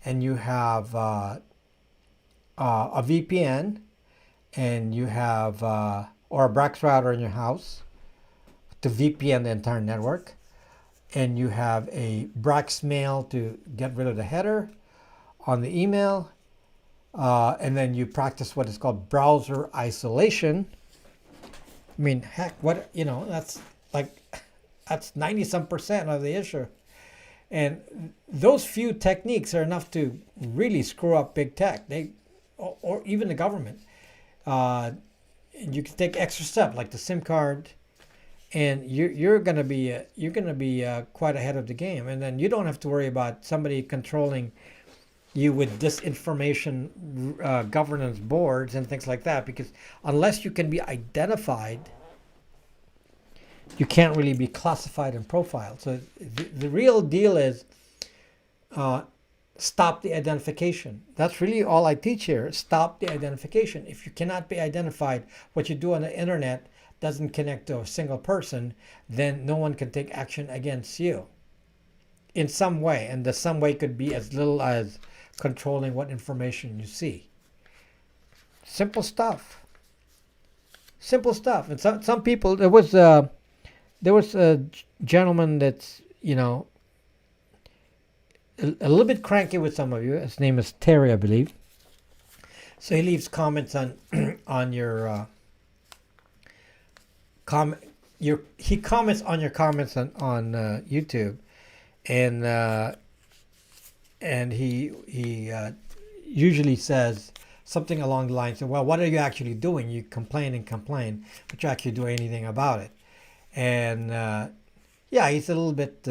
and you have a VPN, and you have or a Brax router in your house to VPN the entire network, and you have a Brax mail to get rid of the header on the email, and then you practice what is called browser isolation. I mean, heck, what, that's 90-some% of the issue. And those few techniques are enough to really screw up big tech, or even the government. You can take extra steps like the SIM card, and you're gonna be quite ahead of the game. And then you don't have to worry about somebody controlling you with disinformation governance boards and things like that, because unless you can be identified, you can't really be classified and profiled. So the real deal is stop the identification. That's really all I teach here. Stop the identification. If you cannot be identified, what you do on the internet doesn't connect to a single person, then no one can take action against you in some way. And the some way could be as little as controlling what information you see. Simple stuff. Simple stuff. And some people, there was a gentleman that's, a little bit cranky with some of you. His name is Terry, I believe. So he leaves comments on on your he comments on your comments on YouTube, and he usually says something along the lines of, well, what are you actually doing? You complain and complain, but you actually do anything about it. And yeah, he's a little bit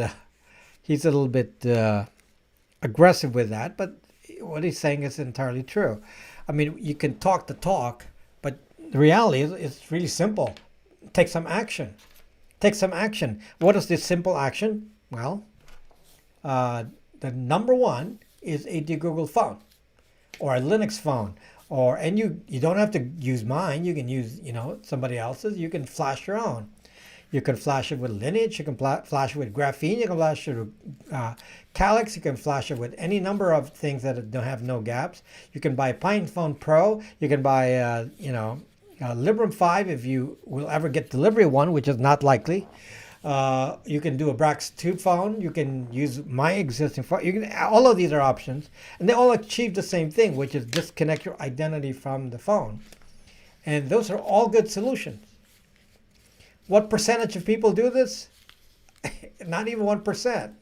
aggressive with that, but what he's saying is entirely true. I mean, you can talk the talk, but the reality is it's really simple. Take some action. Take some action. What is this simple action? Well, the number one is a Google phone or a Linux phone, and you don't have to use mine. You can use somebody else's. You can flash your own. You can flash it with Lineage. You can flash it with Graphene. You can flash it with Calyx. You can flash it with any number of things that don't have no gaps. You can buy PinePhone Pro. You can buy Librem 5 if you will ever get delivery of one, which is not likely. You can do a Brax 2 phone. You can use my existing phone. All of these are options, and they all achieve the same thing, which is disconnect your identity from the phone. And those are all good solutions. What percentage of people do this? Not even 1%.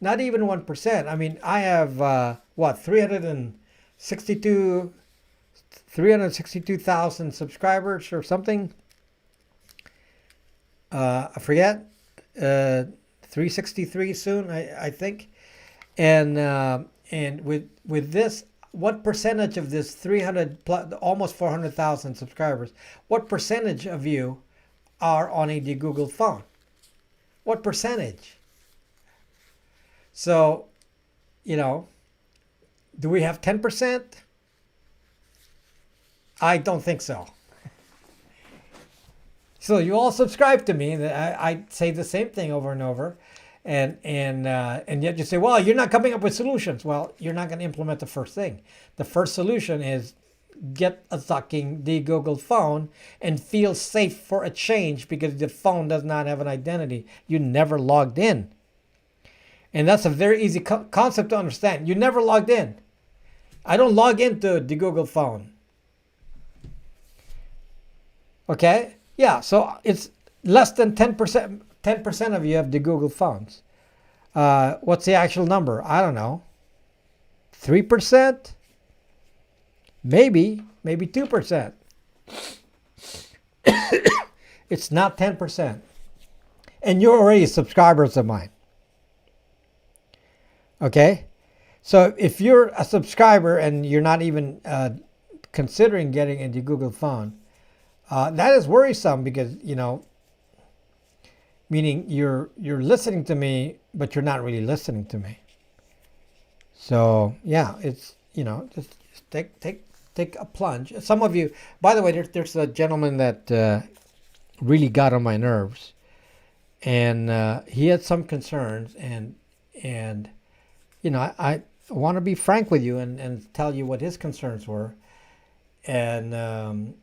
Not even 1%. I mean, I have 362,000 subscribers or something. I forget. 363 soon, I think. And with this, what percentage of this 300 plus, almost 400,000 subscribers? What percentage of you are on a Google phone? What percentage? So, do we have 10%? I don't think so. So you all subscribe to me. I say the same thing over and over, and yet you say, well, you're not coming up with solutions. Well, you're not going to implement the first thing. The first solution is get a fucking Google phone and feel safe for a change, because the phone does not have an identity. You never logged in. And that's a very easy concept to understand. You never logged in. I don't log into the Google phone. Okay? Yeah, so it's less than 10%. 10% of you have the Google phones. What's the actual number? I don't know. 3%? Maybe 2%. It's not 10%. And you're already subscribers of mine. Okay? So if you're a subscriber and you're not even considering getting into Google phone, that is worrisome, because, meaning you're listening to me, but you're not really listening to me. So yeah, it's just take a plunge. Some of you, by the way, there's a gentleman that really got on my nerves, and he had some concerns, and I want to be frank with you and tell you what his concerns were, and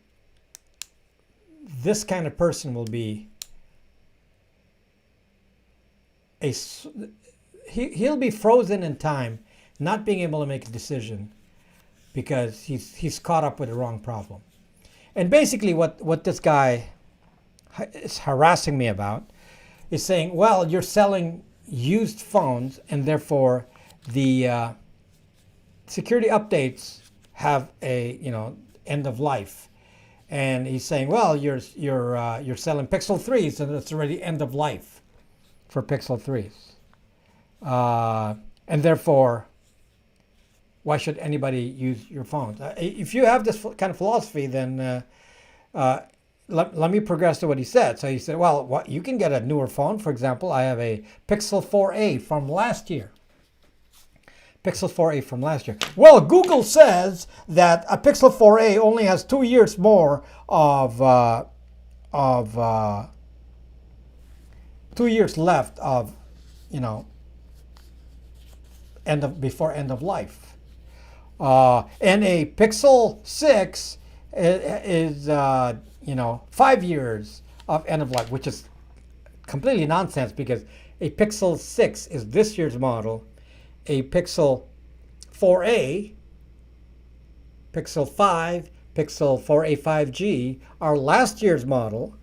this kind of person will be he'll be frozen in time, not being able to make a decision because he's caught up with the wrong problem. And basically what this guy is harassing me about is saying, well, you're selling used phones and therefore the security updates have a end of life. And he's saying, well, you're selling Pixel 3s and it's already end of life for Pixel 3s. And therefore, why should anybody use your phones? If you have this kind of philosophy, then let me progress to what he said. So he said, well, you can get a newer phone. For example, I have a Pixel 4a from last year. Pixel 4a from last year. Well, Google says that a Pixel 4a only has 2 years more of 2 years left of, before end of life. And a Pixel 6 is 5 years of end of life, which is completely nonsense because a Pixel 6 is this year's model. A Pixel 4a, Pixel 5, Pixel 4a 5G are last year's model.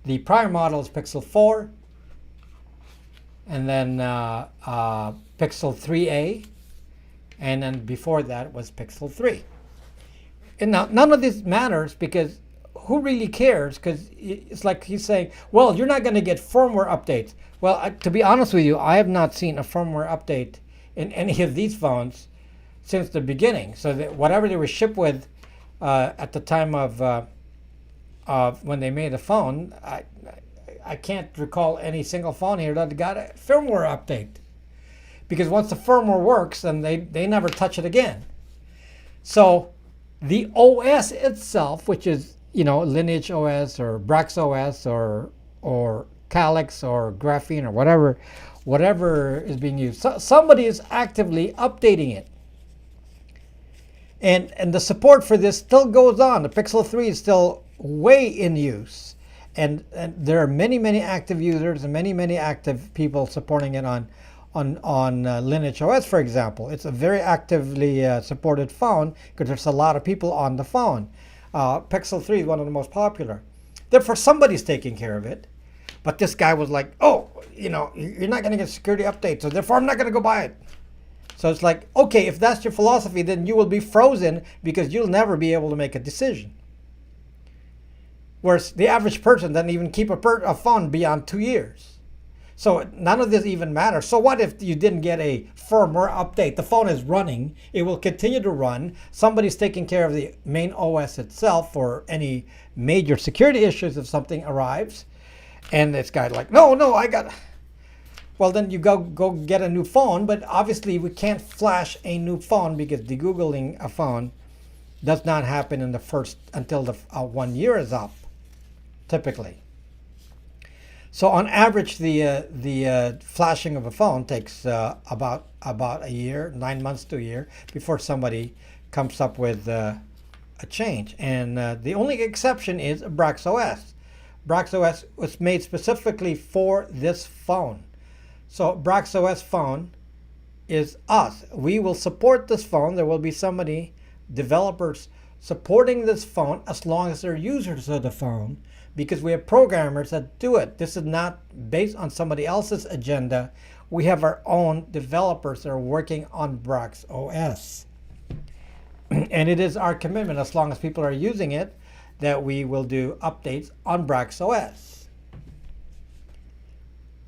The prior model is Pixel 4, and then Pixel 3a, and then before that was Pixel 3. And now none of this matters because who really cares? Because it's like he's saying, well, you're not going to get firmware updates. Well, to be honest with you, I have not seen a firmware update in any of these phones since the beginning. So that whatever they were shipped with at the time of when they made the phone, I can't recall any single phone here that got a firmware update. Because once the firmware works, then they never touch it again. So the OS itself, which is Lineage OS or Brax OS or Calyx or Graphene or whatever is being used, somebody is actively updating it. And the support for this still goes on. The Pixel 3 is still way in use, and there are many active users and many active people supporting it on Lineage OS, for example. It's a very actively supported phone because there's a lot of people on the phone. Pixel 3 is one of the most popular. Therefore, somebody's taking care of it. But this guy was like, oh, you're not going to get security updates, so therefore I'm not going to go buy it. So it's like, okay, if that's your philosophy, then you will be frozen because you'll never be able to make a decision. Whereas the average person doesn't even keep a phone beyond 2 years. So none of this even matters. So what if you didn't get a firmware update? The phone is running. It will continue to run. Somebody's taking care of the main OS itself for any major security issues if something arrives. And this guy's like, no, I got... Well, then you go get a new phone. But obviously we can't flash a new phone because degoogling a phone does not happen in the until the 1 year is up, typically. So on average, the flashing of a phone takes about a year, 9 months to a year, before somebody comes up with a change. And the only exception is Brax OS. Brax OS was made specifically for this phone. So Brax OS phone is us. We will support this phone. There will be developers supporting this phone as long as they're users of the phone, because we have programmers that do it. This is not based on somebody else's agenda. We have our own developers that are working on Brax OS. And it is our commitment, as long as people are using it, that we will do updates on Brax OS,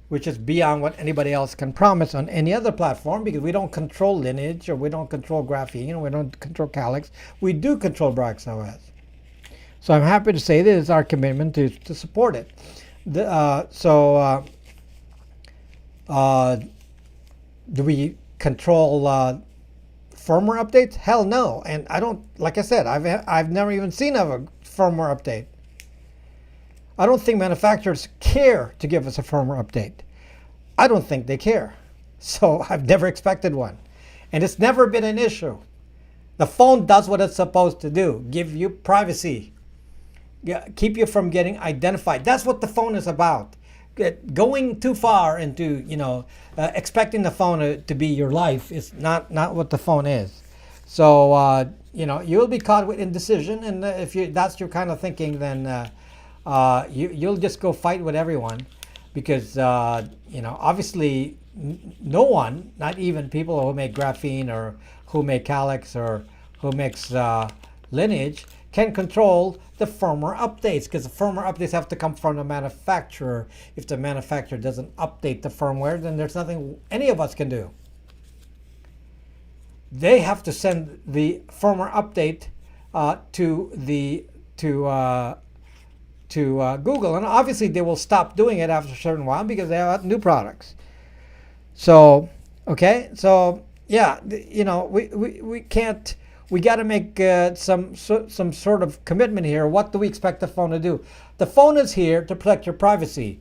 which is beyond what anybody else can promise on any other platform, because we don't control Lineage, or we don't control Graphene, or we don't control Calyx. We do control Brax OS. So I'm happy to say that it's our commitment to support it. Do we control firmware updates? Hell no. And I don't, like I said, I've never even seen of a firmware update. I don't think manufacturers care to give us a firmware update. I don't think they care. So I've never expected one. And it's never been an issue. The phone does what it's supposed to do. Give you privacy. Keep you from getting identified. That's what the phone is about. Going too far into, expecting the phone to be your life is not what the phone is. So, you'll be caught with indecision. And if that's your kind of thinking, then you'll just go fight with everyone. Because, obviously, no one, not even people who make graphene or who make Calyx or who makes Lineage, can control the firmware updates, because the firmware updates have to come from the manufacturer. If the manufacturer doesn't update the firmware, then there's nothing any of us can do. They have to send the firmware update to Google, and obviously they will stop doing it after a certain while because they have new products. So, okay, so yeah, we can't. We got to make some sort of commitment here. What do we expect the phone to do? The phone is here to protect your privacy.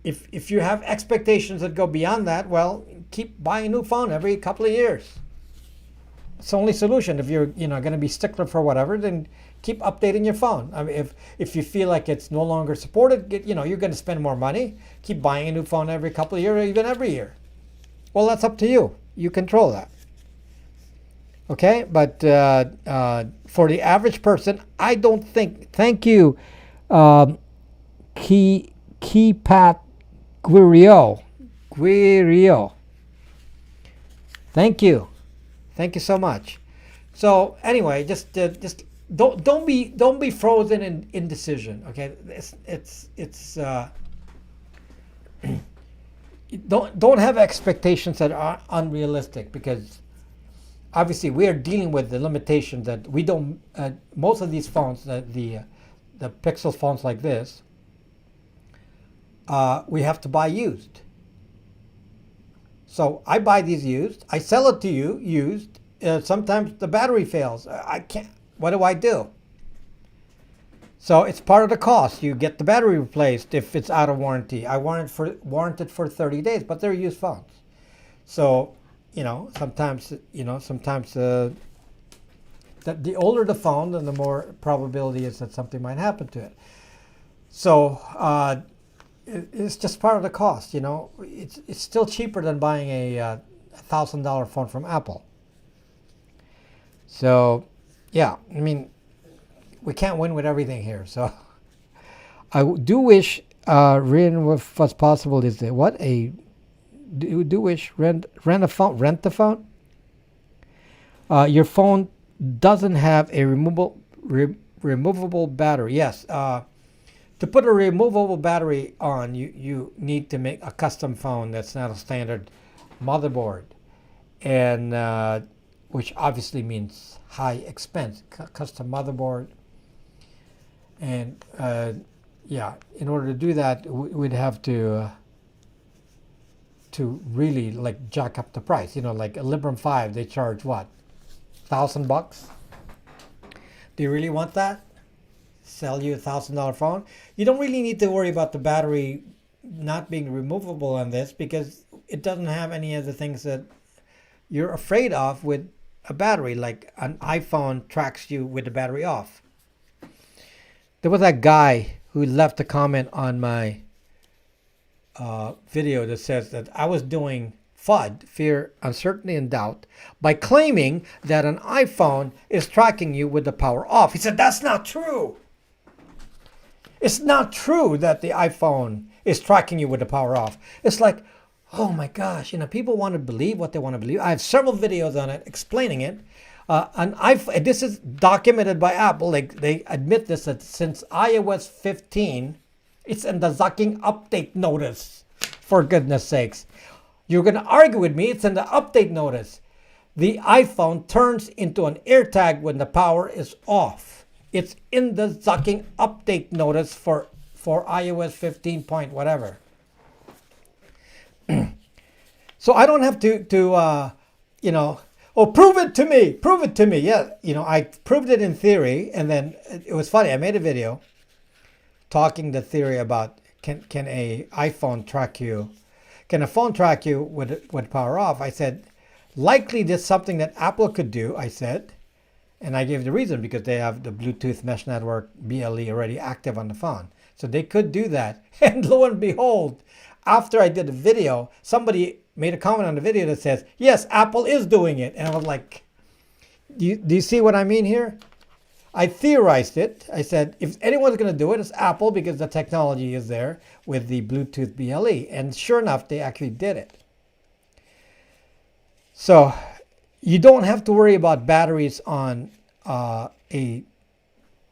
If you have expectations that go beyond that, well, keep buying a new phone every couple of years. It's the only solution. If you're going to be stickler for whatever, then keep updating your phone. I mean, if you feel like it's no longer supported, you're going to spend more money. Keep buying a new phone every couple of years, or even every year. Well, that's up to you. You control that. Okay, but for the average person, I don't think. Thank you, Keypat Guirio. Thank you so much. So anyway, just don't be frozen in indecision. Okay, it's don't have expectations that are unrealistic, because obviously we are dealing with the limitations that we don't. Most of these phones, the Pixel phones like this, we have to buy used. So I buy these used. I sell it to you used. Sometimes the battery fails. I can't. What do I do? So it's part of the cost. You get the battery replaced if it's out of warranty. I warranted for 30 days, but they're used phones. So, sometimes the older the phone, then the more probability is that something might happen to it. So it's just part of the cost. It's still cheaper than buying a $1,000 phone from Apple. So, yeah, I mean, we can't win with everything here. So I do wish Rin was possible. Is it what a do wish rent a phone? Rent the phone. Your phone doesn't have a removable battery. Yes. To put a removable battery on, you need to make a custom phone that's not a standard motherboard, and which obviously means high expense, custom motherboard. And yeah, in order to do that, we'd have to really like jack up the price. Like a Librem 5, they charge what, $1,000? Do you really want that? Sell you a $1,000 phone? You don't really need to worry about the battery not being removable on this, because it doesn't have any of the things that you're afraid of with a battery, like an iPhone tracks you with the battery off. There was that guy who left a comment on my video that says that I was doing FUD, fear, uncertainty, and doubt, by claiming that an iPhone is tracking you with the power off. He said, that's not true. It's not true that the iPhone is tracking you with the power off. It's like, oh my gosh, people want to believe what they want to believe. I have several videos on it explaining it. This is documented by Apple. They admit this, that since iOS 15, it's in the Zucking update notice. For goodness sakes. You're going to argue with me, it's in the update notice. The iPhone turns into an AirTag when the power is off. It's in the Zucking update notice for iOS 15 point whatever. So I don't have to you know, oh, prove it to me. Prove it to me. Yeah, you know, I proved it in theory, and then it was funny. I made a video talking the theory about can a iPhone track you? Can a phone track you with power off? I said, likely this is something that Apple could do, I said. And I gave the reason because they have the Bluetooth Mesh Network BLE already active on the phone. So they could do that. And lo and behold, after I did the video, somebody made a comment on the video that says, yes, Apple is doing it. And I was like, do you see what I mean here? I theorized it. I said, if anyone's going to do it, it's Apple because the technology is there with the Bluetooth BLE. And sure enough, they actually did it. So you don't have to worry about batteries on a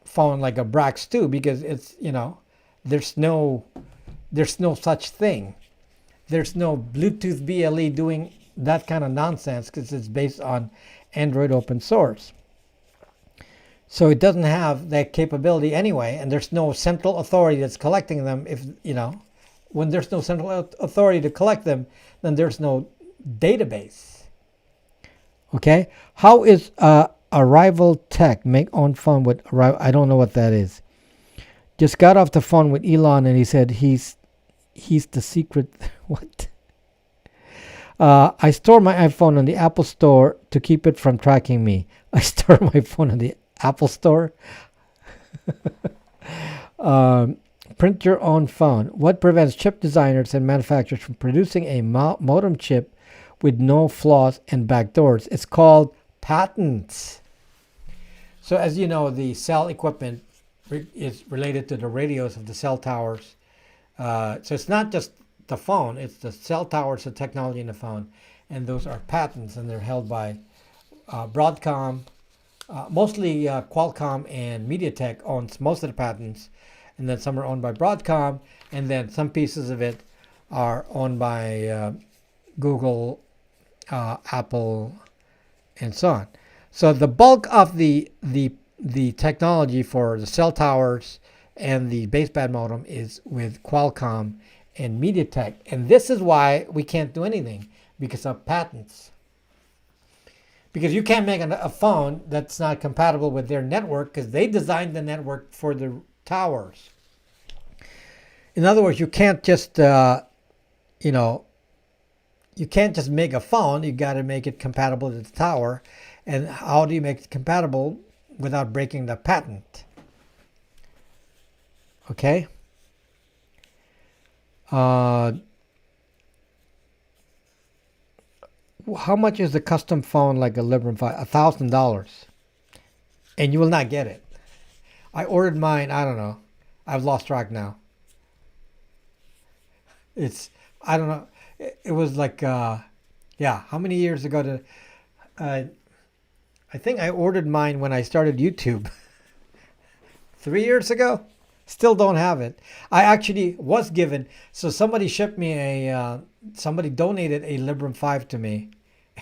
phone like a Brax 2 because it's, you know, there's no such thing. There's no Bluetooth BLE doing that kind of nonsense because it's based on Android open source. So it doesn't have that capability anyway, and there's no central authority that's collecting them. If, you know, when there's no central authority to collect them, then there's no database. Okay, how is Arrival Tech make on phone with Arrival? I don't know what that is. Just got off the phone with Elon, and he said he's the secret. What? I store my iPhone on the Apple Store to keep it from tracking me. I store my phone on the Apple Store. Print your own phone. What prevents chip designers and manufacturers from producing a modem chip with no flaws and backdoors? It's called patents. So as you know, the cell equipment is related to the radios of the cell towers. So it's not just the phone, it's the cell towers, the technology in the phone. And those are patents, and they're held by Broadcom. Mostly Qualcomm and MediaTek owns most of the patents, and then some are owned by Broadcom, and then some pieces of it are owned by Google, Apple, and so on. So the bulk of the technology for the cell towers and the baseband modem is with Qualcomm and MediaTek, and this is why we can't do anything because of patents. Because you can't make a phone that's not compatible with their network because they designed the network for the towers. In other words, you can't just, you know, you can't just make a phone. You got to make it compatible with the tower. And how do you make it compatible without breaking the patent? Okay. How much is the custom phone like a Librem 5? $1,000. And you will not get it. I ordered mine, I don't know. I've lost track now. I don't know. It was like, yeah, how many years ago I think I ordered mine when I started YouTube. 3 years ago? Still don't have it. I actually was given, so somebody shipped me somebody donated a Librem 5 to me,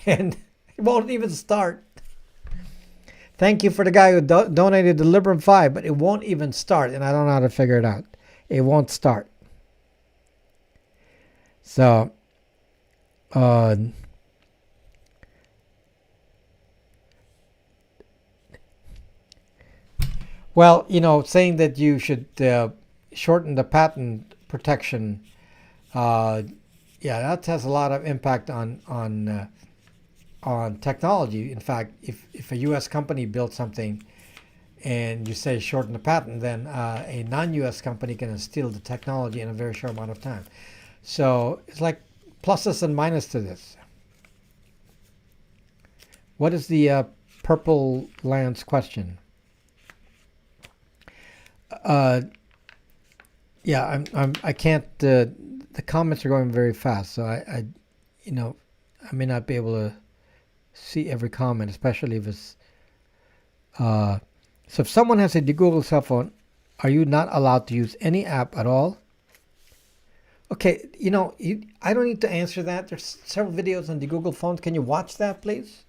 and it won't even start. Thank you for the guy who donated the Librem 5, but it won't even start, and I don't know how to figure it out. It won't start. So, well, you know, saying that you should shorten the patent protection, yeah, that has a lot of impact on technology. In fact, if a U.S. company builds something and you say shorten the patent, then a non-U.S. company can steal the technology in a very short amount of time. So it's like pluses and minuses to this. What is the Purple Lance question? Yeah, I can't. The comments are going very fast, so I you know, I may not be able to see every comment, especially if it's. So if someone has a Google cell phone, are you not allowed to use any app at all? Okay, you know, I don't need to answer that. There's several videos on the Google phone. Can you watch that, please?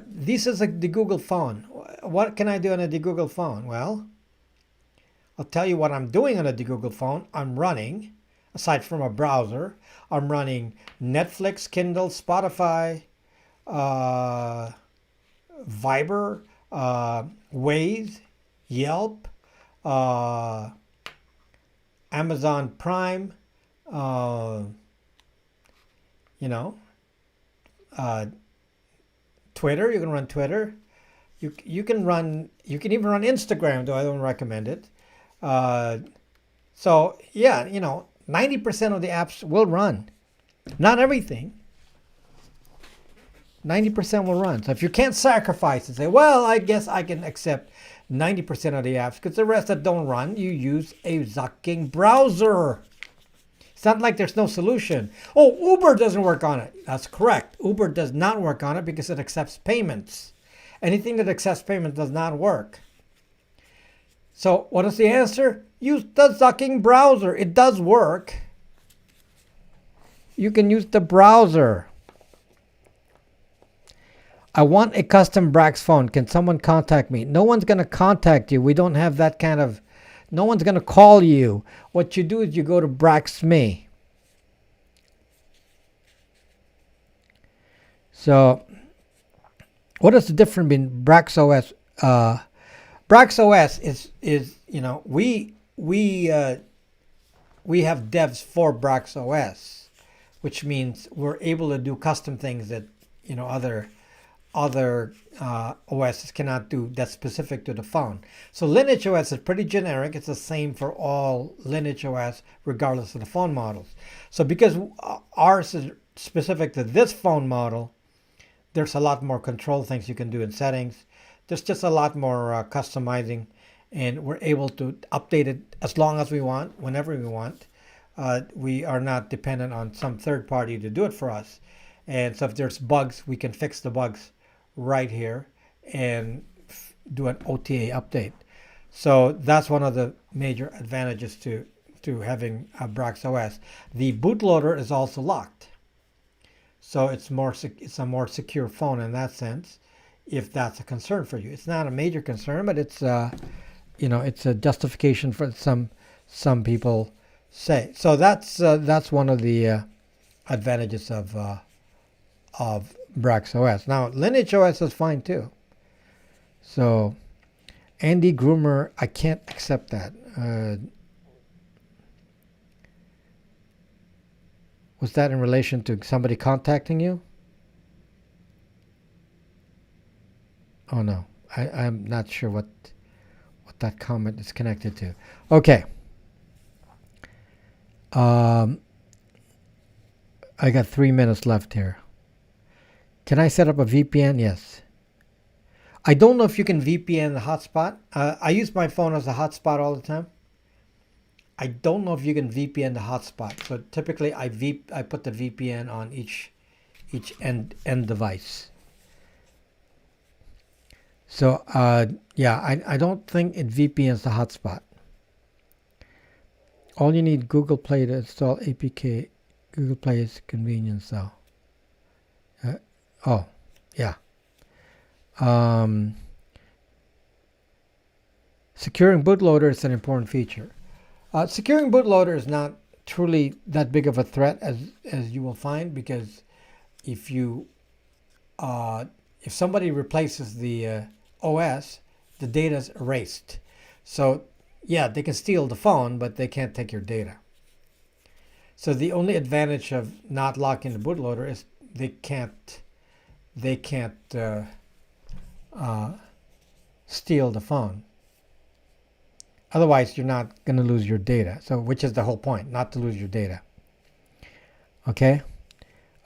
This is the Google phone. What can I do on a Google phone? Well, I'll tell you what I'm doing on a Google phone. I'm running aside from a browser. I'm running Netflix, Kindle, Spotify, Viber, Waze, Yelp, Amazon Prime, you know, Twitter. You can run Twitter. You can even run Instagram, though I don't recommend it. So yeah, 90% of the apps will run. Not everything. 90% will run. So if you can't sacrifice and say, well, I guess I can accept 90% of the apps because the rest that don't run, you use a zucking browser. It's not like there's no solution. Oh, Uber doesn't work on it. That's correct. Uber does not work on it because it accepts payments. Anything that accepts payment does not work. So what is the answer? Use the zucking browser. It does work. You can use the browser. I want a custom Brax phone. Can someone contact me? No one's going to contact you. We don't have that kind of... No one's going to call you. What you do is you go to Brax Me. So, what is the difference between Brax OS? Brax OS is we have devs for Brax OS, which means we're able to do custom things that other OSs cannot do that's specific to the phone. So Lineage OS is pretty generic. It's the same for all Lineage OS regardless of the phone models. So because ours is specific to this phone model, there's a lot more control things you can do in settings. There's just a lot more customizing, and we're able to update it as long as we want, whenever we want. We are not dependent on some third party to do it for us. And so if there's bugs, we can fix the bugs right here and do an OTA update. So that's one of the major advantages to having a Brax OS. The bootloader is also locked. So it's a more secure phone in that sense, if that's a concern for you. It's not a major concern, but it's it's a justification for some people say. So that's one of the advantages of Brax OS. Now Lineage OS is fine too. So Andy Groomer, I can't accept that. Was that in relation to somebody contacting you? Oh no, I'm not sure what that comment is connected to. Okay. I got 3 minutes left here. Can I set up a VPN? Yes. I don't know if you can VPN the hotspot. I use my phone as a hotspot all the time. I don't know if you can VPN the hotspot. So typically I put the VPN on each end device. So yeah, I don't think it VPNs the hotspot. All you need Google Play to install APK. Google Play is convenience though. Oh, yeah. Securing bootloader is an important feature. Securing bootloader is not truly that big of a threat as you will find, because if somebody replaces the OS, the data is erased. So yeah, they can steal the phone, but they can't take your data. So the only advantage of not locking the bootloader is they can't steal the phone. Otherwise, you're not going to lose your data. So, which is the whole point, not to lose your data. Okay?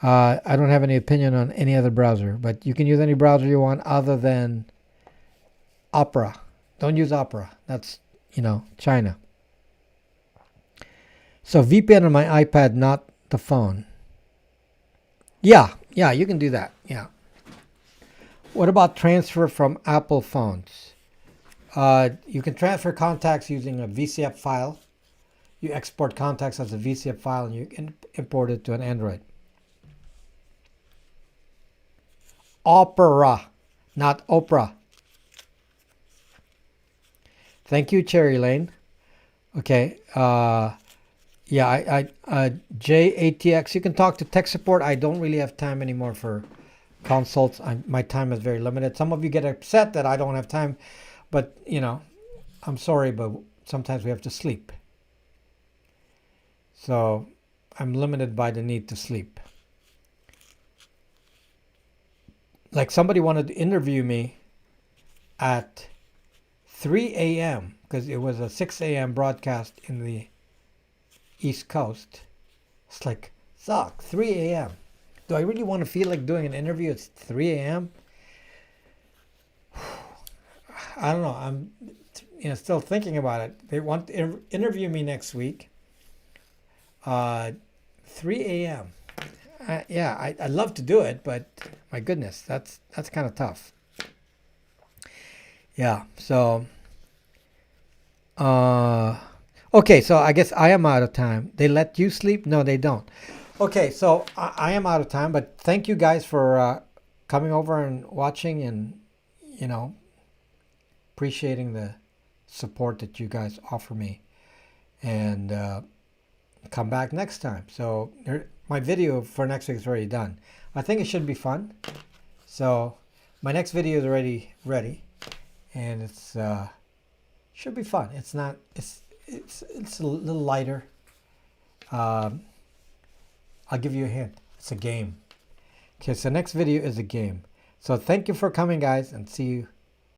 I don't have any opinion on any other browser, but you can use any browser you want other than Opera. Don't use Opera. That's, China. So VPN on my iPad, not the phone. Yeah, you can do that. Yeah. What about transfer from Apple phones? You can transfer contacts using a VCF file. You export contacts as a VCF file and you can import it to an Android. Opera, not Oprah. Thank you, Cherry Lane. Okay. Yeah, JATX, you can talk to tech support. I don't really have time anymore for consults. My time is very limited. Some of you get upset that I don't have time, but I'm sorry, but sometimes we have to sleep. So I'm limited by the need to sleep. Like somebody wanted to interview me at 3 a.m. because it was a 6 a.m. broadcast in the East Coast. It's like, suck, 3 a.m. Do I really want to feel like doing an interview at 3 a.m.? I don't know. I'm still thinking about it. They want to interview me next week. 3 a.m. Yeah, I'd love to do it, but my goodness, that's kind of tough. Yeah, so okay, so I guess I am out of time. They let you sleep? No, they don't. Okay, so I am out of time, but thank you guys for coming over and watching, and appreciating the support that you guys offer me, and come back next time. So my video for next week is already done. I think it should be fun. So my next video is already ready, and it's should be fun. It's not. It's a little lighter. I'll give you a hint. It's a game. Okay, so next video is a game. So thank you for coming, guys, and see you